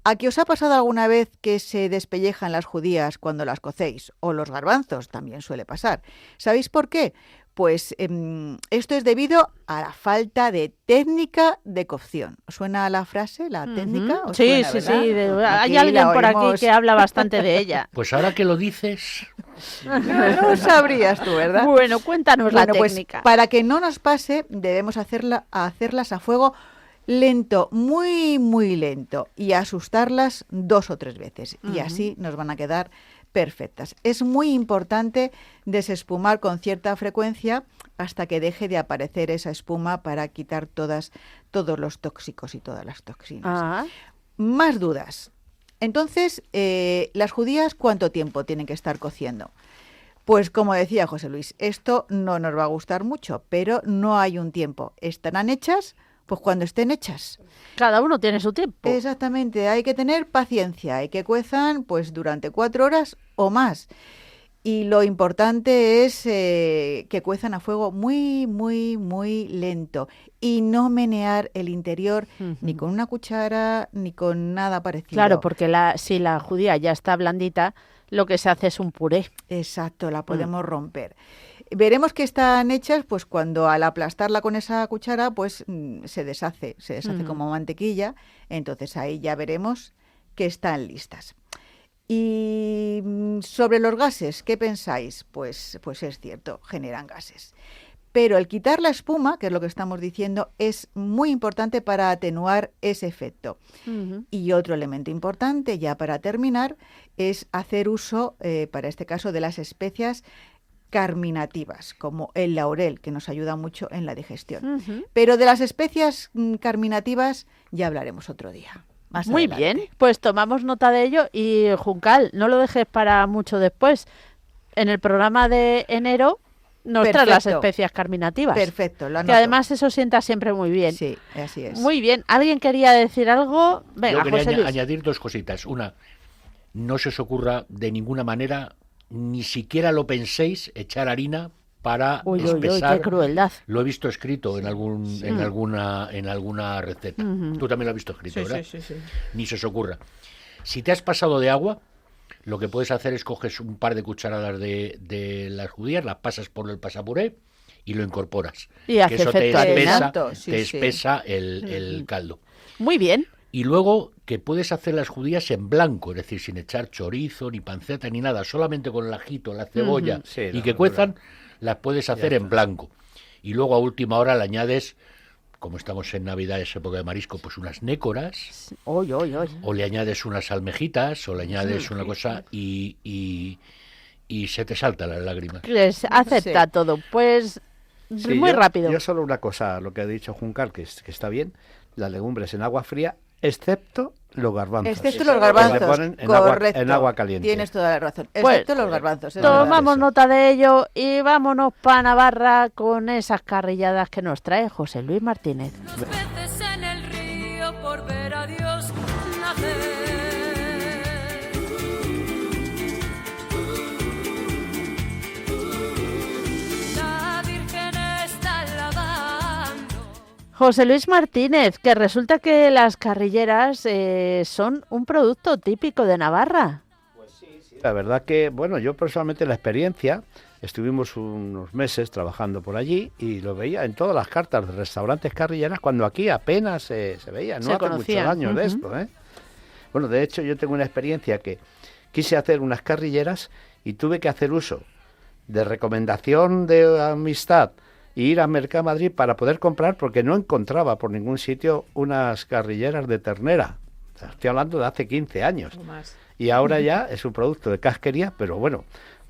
¿A qué os ha pasado alguna vez que se despellejan las judías cuando las cocéis? O los garbanzos, también suele pasar. ¿Sabéis por qué? Pues esto es debido a la falta de técnica de cocción. ¿Os suena la frase, la técnica? ¿Os Sí, suena, sí, verdad? Hay alguien por aquí que habla bastante de ella. Pues ahora que lo dices... No sabrías tú, ¿verdad? Bueno, cuéntanos la técnica. Pues para que no nos pase, debemos hacerlas a fuego lento, muy, muy lento, y asustarlas 2 o 3 veces. Y así nos van a quedar perfectas. Es muy importante desespumar con cierta frecuencia hasta que deje de aparecer esa espuma para quitar todos los tóxicos y todas las toxinas. Más dudas. Entonces, las judías, ¿cuánto tiempo tienen que estar cociendo? Pues como decía José Luis, esto no nos va a gustar mucho, pero no hay un tiempo. Estarán hechas pues cuando estén hechas. Cada uno tiene su tiempo. Exactamente, hay que tener paciencia, hay que cuezan pues durante 4 horas o más. Y lo importante es que cuezan a fuego muy, muy, muy lento y no menear el interior ni con una cuchara ni con nada parecido. Claro, porque si la judía ya está blandita, lo que se hace es un puré. Exacto, la podemos romper. Veremos que están hechas pues cuando al aplastarla con esa cuchara pues se deshace como mantequilla. Entonces ahí ya veremos que están listas. Y sobre los gases, ¿qué pensáis? Pues es cierto, generan gases. Pero el quitar la espuma, que es lo que estamos diciendo, es muy importante para atenuar ese efecto. Y otro elemento importante, ya para terminar, es hacer uso, para este caso, de las especias carminativas, como el laurel, que nos ayuda mucho en la digestión. Pero de las especias carminativas ya hablaremos otro día. Muy bien, pues tomamos nota de ello y Juncal, no lo dejes para mucho después. En el programa de enero nos trae las especias carminativas. Perfecto, lo anoto. Que además eso sienta siempre muy bien. Sí, así es. Muy bien, ¿alguien quería decir algo? Venga, yo José quería Luis. añadir 2 cositas. Una, no se os ocurra de ninguna manera, ni siquiera lo penséis, echar harina para espesar. Qué crueldad. Lo he visto escrito en alguna receta. Tú también lo has visto escrito, ¿verdad? Sí. Ni se os ocurra. Si te has pasado de agua, lo que puedes hacer es coges un par de cucharadas de las judías, las pasas por el pasapuré y lo incorporas. Y hace eso te efecto espesa el caldo. Muy bien. Y luego que puedes hacer las judías en blanco, es decir, sin echar chorizo, ni panceta, ni nada, solamente con el ajito, la cebolla y que cuezan, las puedes hacer en blanco. Y luego a última hora le añades, como estamos en Navidad, es época de marisco, pues unas nécoras, o le añades unas almejitas, o le añades una cosa y se te saltan las lágrimas. Acepta todo, pues muy rápido. Yo solo una cosa, lo que ha dicho Juncal, que está bien, las legumbres en agua fría, excepto los garbanzos. Excepto los garbanzos, correcto. En agua caliente. Tienes toda la razón, pues, excepto los garbanzos. Tomamos nota de ello y vámonos para Navarra con esas carrilladas que nos trae José Luis Martínez. Dos veces en el río por ver a Dios nacer. José Luis Martínez, que resulta que las carrilleras son un producto típico de Navarra. Pues sí. La verdad que, bueno, yo personalmente la experiencia, estuvimos unos meses trabajando por allí y lo veía en todas las cartas de restaurantes carrilleras cuando aquí apenas se veía, no hace muchos años de esto, ¿eh? Bueno, de hecho yo tengo una experiencia que quise hacer unas carrilleras y tuve que hacer uso de recomendación de amistad e ir a Mercamadrid para poder comprar porque no encontraba por ningún sitio unas carrilleras de ternera. O sea, estoy hablando de hace 15 años. O más. Y ahora ya es un producto de casquería, pero bueno,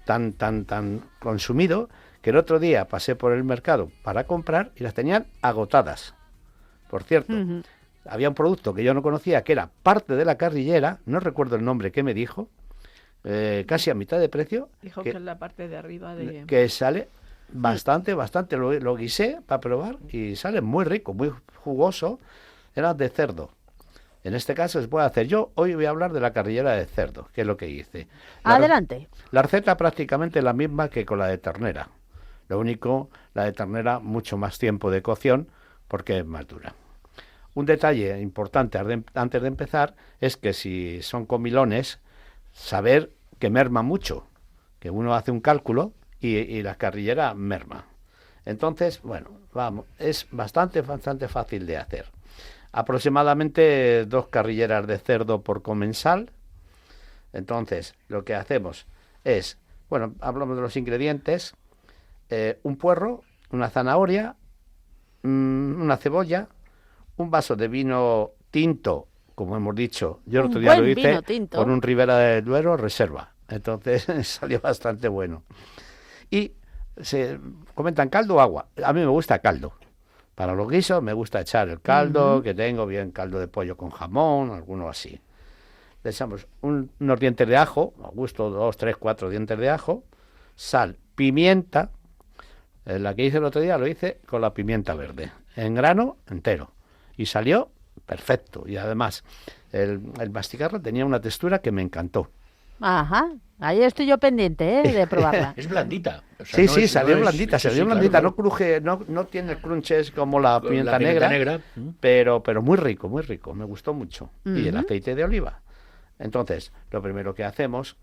tan consumido que el otro día pasé por el mercado para comprar y las tenían agotadas. Por cierto, había un producto que yo no conocía que era parte de la carrillera, no recuerdo el nombre que me dijo, casi a mitad de precio. Dijo que es la parte de arriba de... Que sale bastante, lo guisé para probar y sale muy rico, muy jugoso, era de cerdo. En este caso se puede hacer. Yo hoy voy a hablar de la carrillera de cerdo, que es lo que hice. Adelante. La receta prácticamente es la misma que con la de ternera. Lo único, la de ternera, mucho más tiempo de cocción porque es más dura. Un detalle importante antes de empezar es que si son comilones, saber que merma mucho, que uno hace un cálculo y la carrillera merma. Entonces, bueno, vamos, es bastante fácil de hacer. Aproximadamente 2 carrilleras de cerdo por comensal. Entonces, lo que hacemos es, bueno, hablamos de los ingredientes, un puerro, una zanahoria, una cebolla, un vaso de vino tinto, como hemos dicho, yo el otro día lo hice con un Ribera del Duero reserva, entonces salió bastante bueno. Y se comentan caldo o agua, a mí me gusta caldo. Para los guisos me gusta echar el caldo que tengo, bien caldo de pollo con jamón, alguno así. Le echamos unos dientes de ajo, a gusto 2, 3, 4 dientes de ajo, sal, pimienta. La que hice el otro día lo hice con la pimienta verde, en grano entero. Y salió perfecto. Y además el masticarla tenía una textura que me encantó. Ajá, ahí estoy yo pendiente de probarla. Es blandita. O sea, salió blandita, blandita. Claro. No cruje, no tiene crunches como la pimienta negra. Pero muy rico, me gustó mucho. Y el aceite de oliva. Entonces, lo primero que hacemos,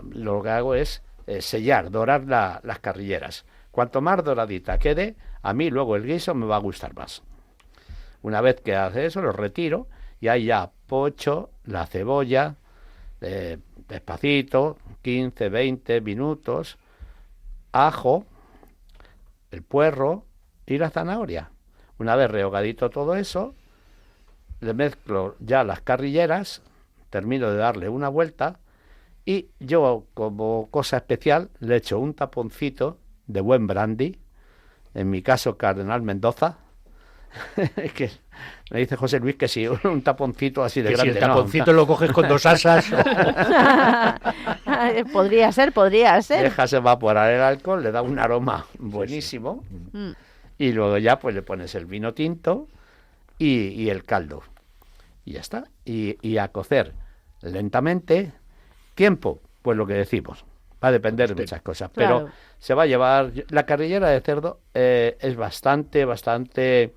lo que hago es sellar, dorar las carrilleras. Cuanto más doradita quede, a mí luego el guiso me va a gustar más. Una vez que hace eso, lo retiro y ahí ya pocho la cebolla, despacito, 15, 20 minutos, ajo, el puerro y la zanahoria. Una vez rehogadito todo eso, le mezclo ya las carrilleras, termino de darle una vuelta y yo, como cosa especial, le echo un taponcito de buen brandy, en mi caso Cardenal Mendoza, que me dice José Luis que sí, un taponcito así de que grande. Si el taponcito lo coges con 2 asas. Podría ser. Dejas evaporar el alcohol, le da un aroma buenísimo. Sí. Y luego ya pues le pones el vino tinto y el caldo. Y ya está. Y a cocer lentamente. Tiempo, pues lo que decimos. Va a depender de muchas cosas. Claro. Pero se va a llevar... La carrillera de cerdo es bastante...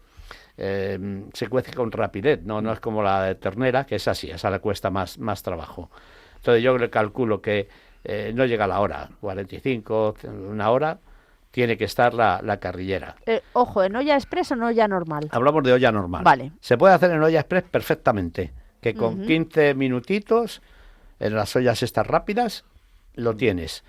se cuece con rapidez, no es como la de ternera, que es así, esa le cuesta más trabajo. Entonces yo le calculo que no llega a la hora, 45, una hora, tiene que estar la carrillera. Ojo, ¿en olla express o en olla normal? Hablamos de olla normal. Vale. Se puede hacer en olla express perfectamente, que con 15 minutitos, en las ollas estas rápidas, lo tienes.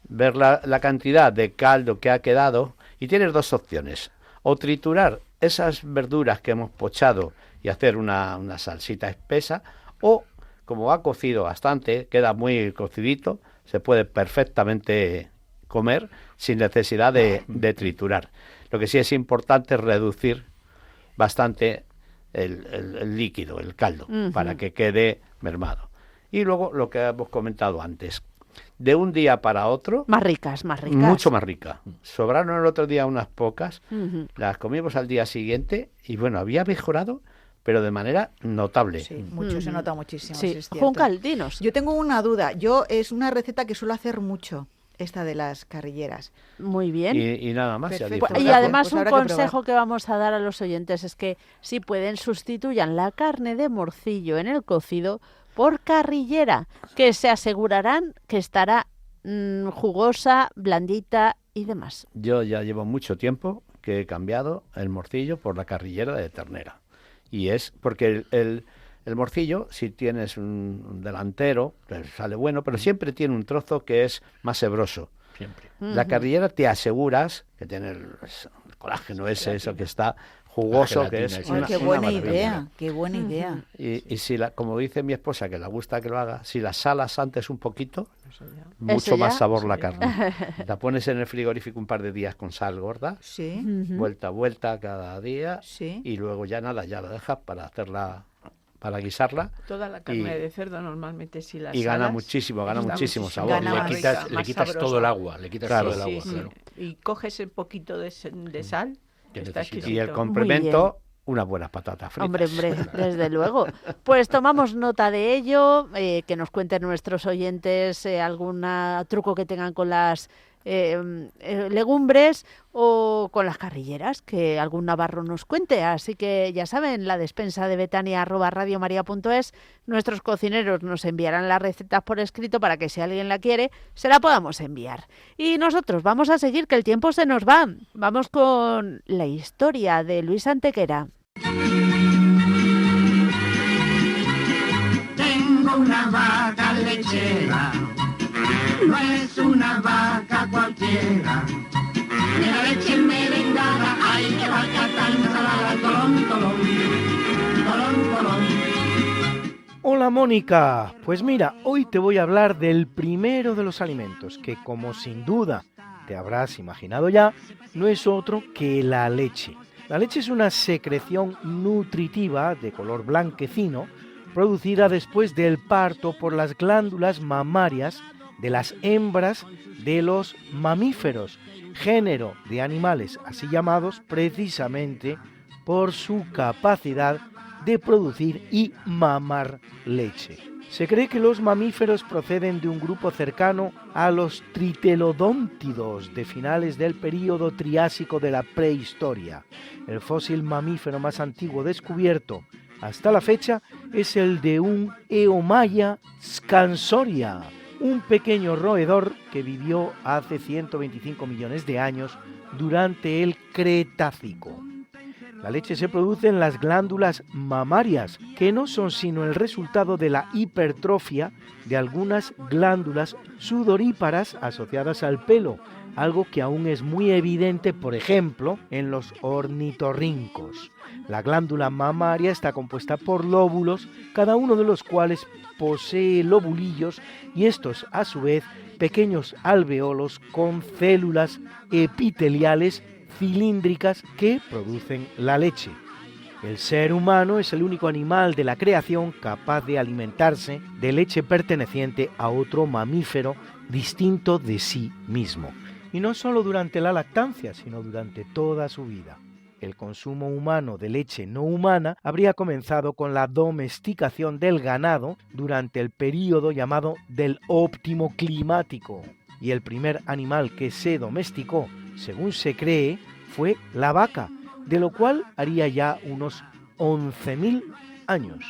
Ver la cantidad de caldo que ha quedado y tienes 2 opciones. O triturar esas verduras que hemos pochado y hacer una salsita espesa, o como ha cocido bastante, queda muy cocidito, se puede perfectamente comer sin necesidad de triturar. Lo que sí es importante es reducir bastante el líquido, el caldo, para que quede mermado. Y luego lo que hemos comentado antes, de un día para otro... Más ricas. Mucho más rica. Sobraron el otro día unas pocas, las comimos al día siguiente y bueno, había mejorado, pero de manera notable. Sí, mucho, se nota muchísimo. Sí, es cierto. Juncal, dinos. Yo tengo una duda. Es una receta que suelo hacer mucho. esta de las carrilleras. Muy bien. Y nada más. Perfecto. Ya Y además Pues un habrá que consejo que vamos a dar a los oyentes es que si pueden sustituyan la carne de morcillo en el cocido por carrillera, que se asegurarán que estará jugosa, blandita y demás. Yo ya llevo mucho tiempo que he cambiado el morcillo por la carrillera de ternera. Y es porque el morcillo, si tienes un delantero, te sale bueno, pero siempre tiene un trozo que es más hebroso. Siempre. La carrillera te aseguras que tiene el colágeno ese, eso que está jugoso, La que es gelatina, Qué una buena maravilla. idea, qué buena idea. Y si como dice mi esposa, que le gusta que lo haga, si la salas antes un poquito, Eso mucho ya, más sabor la sí. carne. La pones en el frigorífico un par de días con sal gorda, Sí, vuelta a vuelta cada día, sí. y luego ya nada, ya la dejas para hacerla, para guisarla. Toda la carne de cerdo normalmente si la Y gana salas, muchísimo está sabor. Gana Le más quitas, rica, le más quitas sabrosa. todo el agua, le quitas Claro. todo el agua, Sí, claro. y coges el poquito de sal, Que está necesitas. Y el exquisito. complemento, unas buenas patatas fritas. Hombre, desde luego. Pues tomamos nota de ello, que nos cuenten nuestros oyentes algún truco que tengan con las legumbres o con las carrilleras, que algún navarro nos cuente. Así que ya saben, la despensa de Betania @radiomaria.es. Nuestros cocineros nos enviarán las recetas por escrito para que si alguien la quiere, se la podamos enviar. Y nosotros vamos a seguir, que el tiempo se nos va. Vamos con la historia de Luis Antequera. Tengo una vaca lechera, no es una vaca cualquiera. De la leche merengada, ay, que vaca tan salada, tolón, tolón, tolón, tolón. Hola Mónica, pues mira, hoy te voy a hablar del primero de los alimentos, que como sin duda te habrás imaginado ya, no es otro que la leche. La leche es una secreción nutritiva de color blanquecino, producida después del parto por las glándulas mamarias de las hembras de los mamíferos, género de animales así llamados precisamente por su capacidad de producir y mamar leche. Se cree que los mamíferos proceden de un grupo cercano a los tritelodóntidos de finales del período Triásico de la prehistoria. El fósil mamífero más antiguo descubierto hasta la fecha es el de un Eomaya scansoria, un pequeño roedor que vivió hace 125 millones de años durante el Cretácico. La leche se produce en las glándulas mamarias, que no son sino el resultado de la hipertrofia de algunas glándulas sudoríparas asociadas al pelo, algo que aún es muy evidente, por ejemplo, en los ornitorrincos. La glándula mamaria está compuesta por lóbulos, cada uno de los cuales posee lobulillos y estos, a su vez, pequeños alveolos con células epiteliales cilíndricas que producen la leche. El ser humano es el único animal de la creación capaz de alimentarse de leche perteneciente a otro mamífero distinto de sí mismo. Y no solo durante la lactancia, sino durante toda su vida. El consumo humano de leche no humana habría comenzado con la domesticación del ganado durante el período llamado del óptimo climático. Y el primer animal que se domesticó, según se cree, fue la vaca, de lo cual haría ya unos 11.000 años.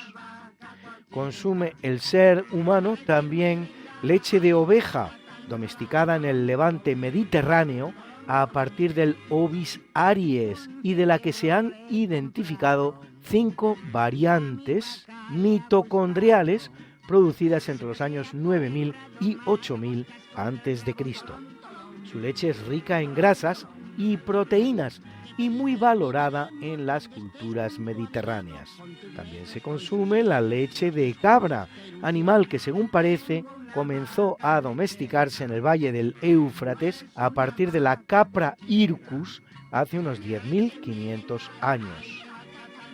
Consume el ser humano también leche de oveja, domesticada en el Levante mediterráneo a partir del Ovis aries y de la que se han identificado 5 variantes mitocondriales producidas entre los años 9000 y 8000 a.C. Su leche es rica en grasas y proteínas y muy valorada en las culturas mediterráneas. También se consume la leche de cabra, animal que según parece comenzó a domesticarse en el valle del Éufrates a partir de la Capra hircus hace unos 10.500 años.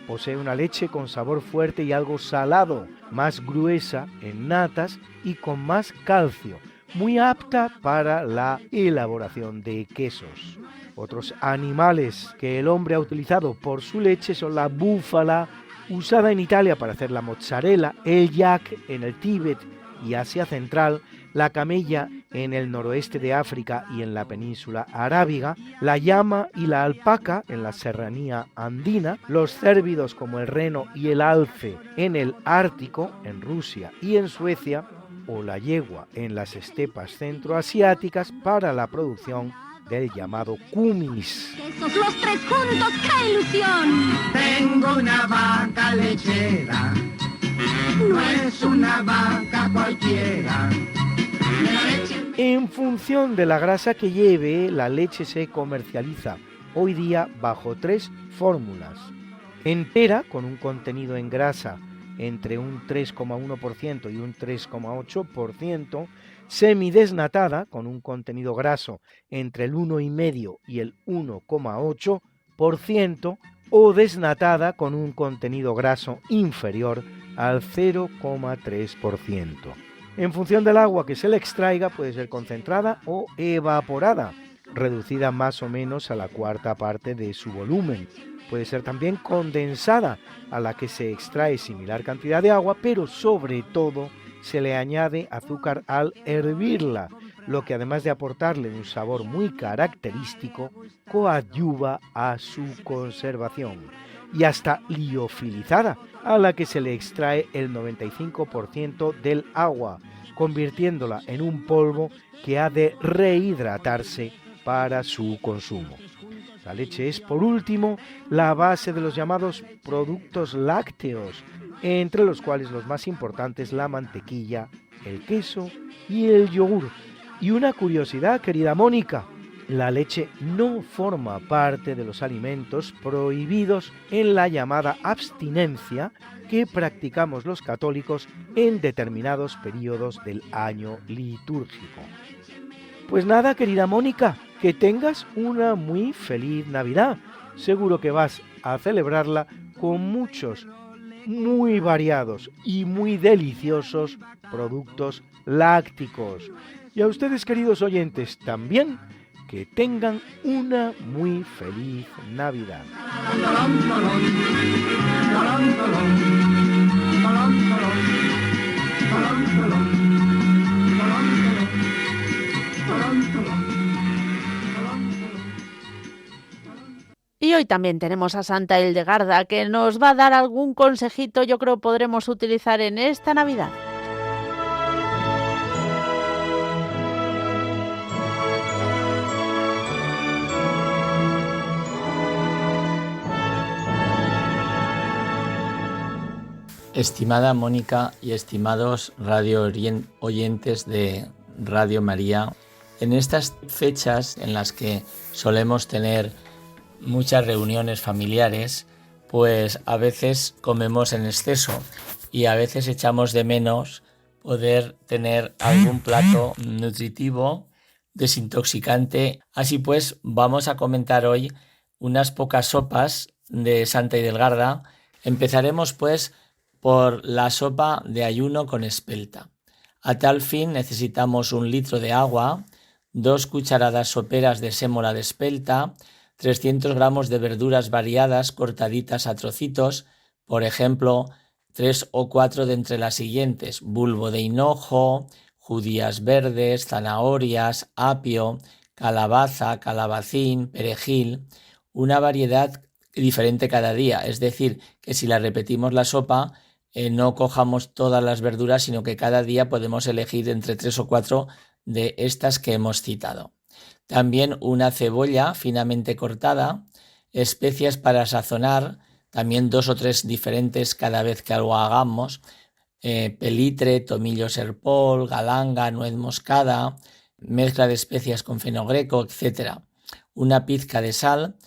Posee una leche con sabor fuerte y algo salado, más gruesa en natas y con más calcio, muy apta para la elaboración de quesos. Otros animales que el hombre ha utilizado por su leche son la búfala, usada en Italia para hacer la mozzarella, el yak en el Tíbet y Asia Central, la camella en el noroeste de África y en la península arábiga, la llama y la alpaca en la serranía andina, los cérvidos como el reno y el alce en el Ártico, en Rusia y en Suecia, o la yegua en las estepas centroasiáticas para la producción del llamado kumis. Esos los tres juntos, ¡qué ilusión! Tengo una vaca lechera, no es una vaca cualquiera. En función de la grasa que lleve, la leche se comercializa hoy día bajo 3 fórmulas. Entera, con un contenido en grasa entre un 3,1% y un 3,8%, semidesnatada, con un contenido graso entre el 1,5% y el 1,8%, o desnatada con un contenido graso inferior al 0,3%. En función del agua que se le extraiga, puede ser concentrada o evaporada, reducida más o menos a la cuarta parte de su volumen. Puede ser también condensada, a la que se extrae similar cantidad de agua, pero sobre todo se le añade azúcar al hervirla, lo que además de aportarle un sabor muy característico, coadyuva a su conservación. Y hasta liofilizada, a la que se le extrae el 95% del agua, convirtiéndola en un polvo que ha de rehidratarse para su consumo. La leche es, por último, la base de los llamados productos lácteos, entre los cuales los más importantes la mantequilla, el queso y el yogur. Y una curiosidad, querida Mónica, la leche no forma parte de los alimentos prohibidos en la llamada abstinencia que practicamos los católicos en determinados periodos del año litúrgico. Pues nada, querida Mónica, que tengas una muy feliz Navidad. Seguro que vas a celebrarla con muchos, muy variados y muy deliciosos productos lácticos. Y a ustedes, queridos oyentes, también, que tengan una muy feliz Navidad. Y hoy también tenemos a Santa Hildegarda, que nos va a dar algún consejito, yo creo podremos utilizar en esta Navidad. Estimada Mónica y estimados radio oyentes de Radio María, en estas fechas en las que solemos tener muchas reuniones familiares, pues a veces comemos en exceso y a veces echamos de menos poder tener algún plato nutritivo, desintoxicante. Así pues, vamos a comentar hoy unas pocas sopas de Santa Hildegarda. Empezaremos pues por la sopa de ayuno con espelta. A tal fin necesitamos 1 litro de agua, 2 cucharadas soperas de sémola de espelta, 300 gramos de verduras variadas cortaditas a trocitos, por ejemplo, 3 o 4 de entre las siguientes: bulbo de hinojo, judías verdes, zanahorias, apio, calabaza, calabacín, perejil, una variedad diferente cada día, es decir, que si la repetimos la sopa, no cojamos todas las verduras, sino que cada día podemos elegir entre 3 o 4 de estas que hemos citado. También una cebolla finamente cortada, especias para sazonar, también 2 o 3 diferentes cada vez que algo hagamos, pelitre, tomillo serpol, galanga, nuez moscada, mezcla de especias con fenogreco, etc. Una pizca de sal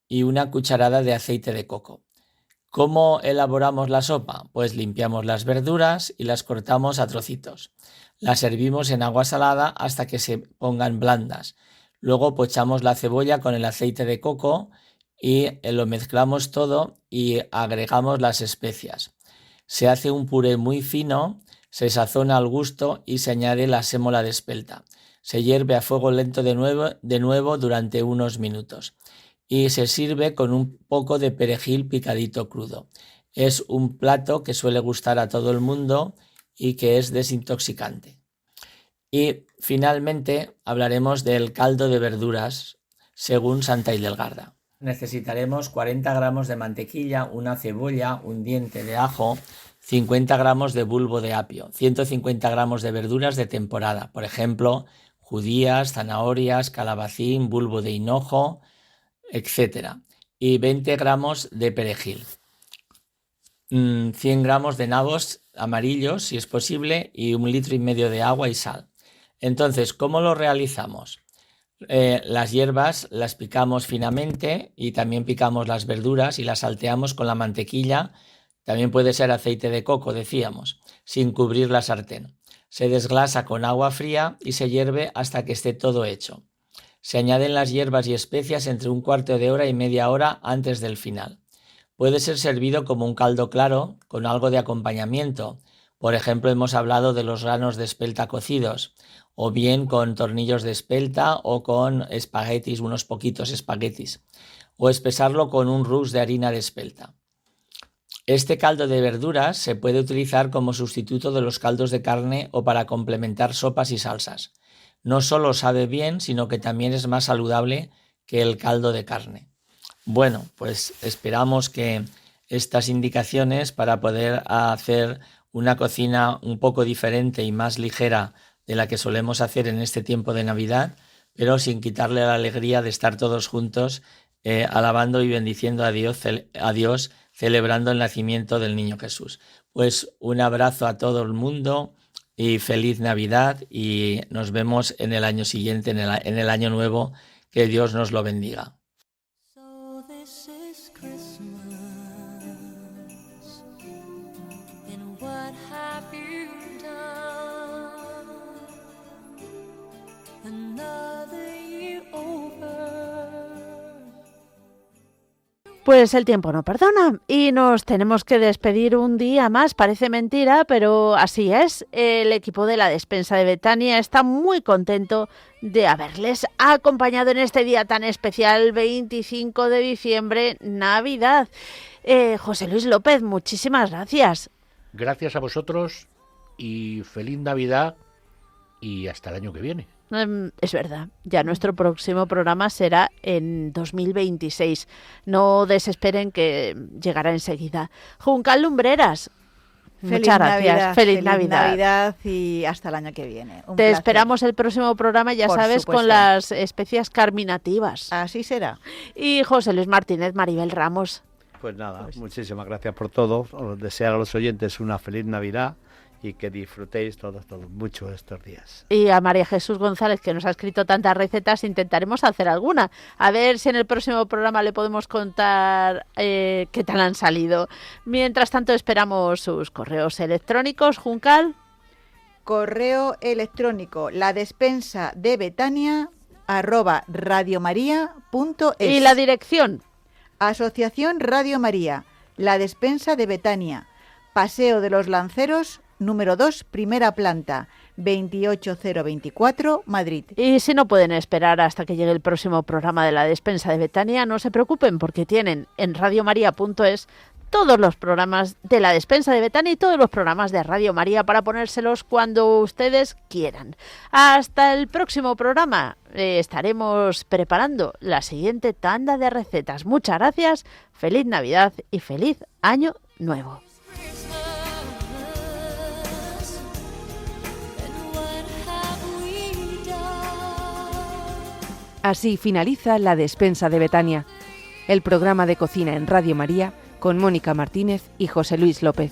y una cucharada de aceite de coco. ¿Cómo elaboramos la sopa? Pues limpiamos las verduras y las cortamos a trocitos. Las hervimos en agua salada hasta que se pongan blandas. Luego pochamos la cebolla con el aceite de coco y lo mezclamos todo y agregamos las especias. Se hace un puré muy fino, se sazona al gusto y se añade la sémola de espelta. Se hierve a fuego lento de nuevo durante unos minutos y se sirve con un poco de perejil picadito crudo. Es un plato que suele gustar a todo el mundo y que es desintoxicante. Y finalmente hablaremos del caldo de verduras según Santa Hildegarda. Necesitaremos 40 gramos de mantequilla, una cebolla, un diente de ajo, 50 gramos de bulbo de apio, 150 gramos de verduras de temporada, por ejemplo, judías, zanahorias, calabacín, bulbo de hinojo, etc. Y 20 gramos de perejil, 100 gramos de nabos amarillos, si es posible, y 1,5 litros de agua y sal. Entonces, ¿cómo lo realizamos? Las hierbas las picamos finamente y también picamos las verduras y las salteamos con la mantequilla, también puede ser aceite de coco, decíamos, sin cubrir la sartén. Se desglasa con agua fría y se hierve hasta que esté todo hecho. Se añaden las hierbas y especias entre un cuarto de hora y media hora antes del final. Puede ser servido como un caldo claro con algo de acompañamiento. Por ejemplo, hemos hablado de los granos de espelta cocidos, o bien con tornillos de espelta o con espaguetis, unos poquitos espaguetis, o espesarlo con un roux de harina de espelta. Este caldo de verduras se puede utilizar como sustituto de los caldos de carne o para complementar sopas y salsas. No solo sabe bien, sino que también es más saludable que el caldo de carne. Bueno, pues esperamos que estas indicaciones para poder hacer una cocina un poco diferente y más ligera de la que solemos hacer en este tiempo de Navidad, pero sin quitarle la alegría de estar todos juntos alabando y bendiciendo a Dios, celebrando el nacimiento del niño Jesús. Pues un abrazo a todo el mundo y feliz Navidad, y nos vemos en el año siguiente, en el año nuevo. Que Dios nos lo bendiga. Pues el tiempo no perdona y nos tenemos que despedir un día más. Parece mentira, pero así es. El equipo de la Despensa de Betania está muy contento de haberles acompañado en este día tan especial, 25 de diciembre, Navidad. José Luis López, muchísimas gracias. Gracias a vosotros y feliz Navidad y hasta el año que viene. Es verdad, ya nuestro próximo programa será en 2026. No desesperen, que llegará enseguida. Juncal Lumbreras, muchas gracias. Feliz Navidad y hasta el año que viene. Te placer. Esperamos el próximo programa, ya Por sabes, supuesto. con las especias carminativas. Así será. Y José Luis Martínez, Maribel Ramos. Pues nada, muchísimas gracias por todo. Os desear a los oyentes una feliz Navidad y que disfrutéis todos mucho estos días. Y a María Jesús González, que nos ha escrito tantas recetas, intentaremos hacer alguna. A ver si en el próximo programa le podemos contar qué tal han salido. Mientras tanto, esperamos sus correos electrónicos, Juncal. Correo electrónico, la despensa de Betania @radiomaria.es. ¿Y la dirección? Asociación Radio María, la despensa de Betania, Paseo de los Lanceros, número 2, primera planta, 28024, Madrid. Y si no pueden esperar hasta que llegue el próximo programa de la Despensa de Betania, no se preocupen, porque tienen en radiomaria.es todos los programas de la Despensa de Betania y todos los programas de Radio María para ponérselos cuando ustedes quieran. Hasta el próximo programa. Estaremos preparando la siguiente tanda de recetas. Muchas gracias, feliz Navidad y feliz Año Nuevo. Así finaliza la Despensa de Betania, el programa de cocina en Radio María con Mónica Martínez y José Luis López.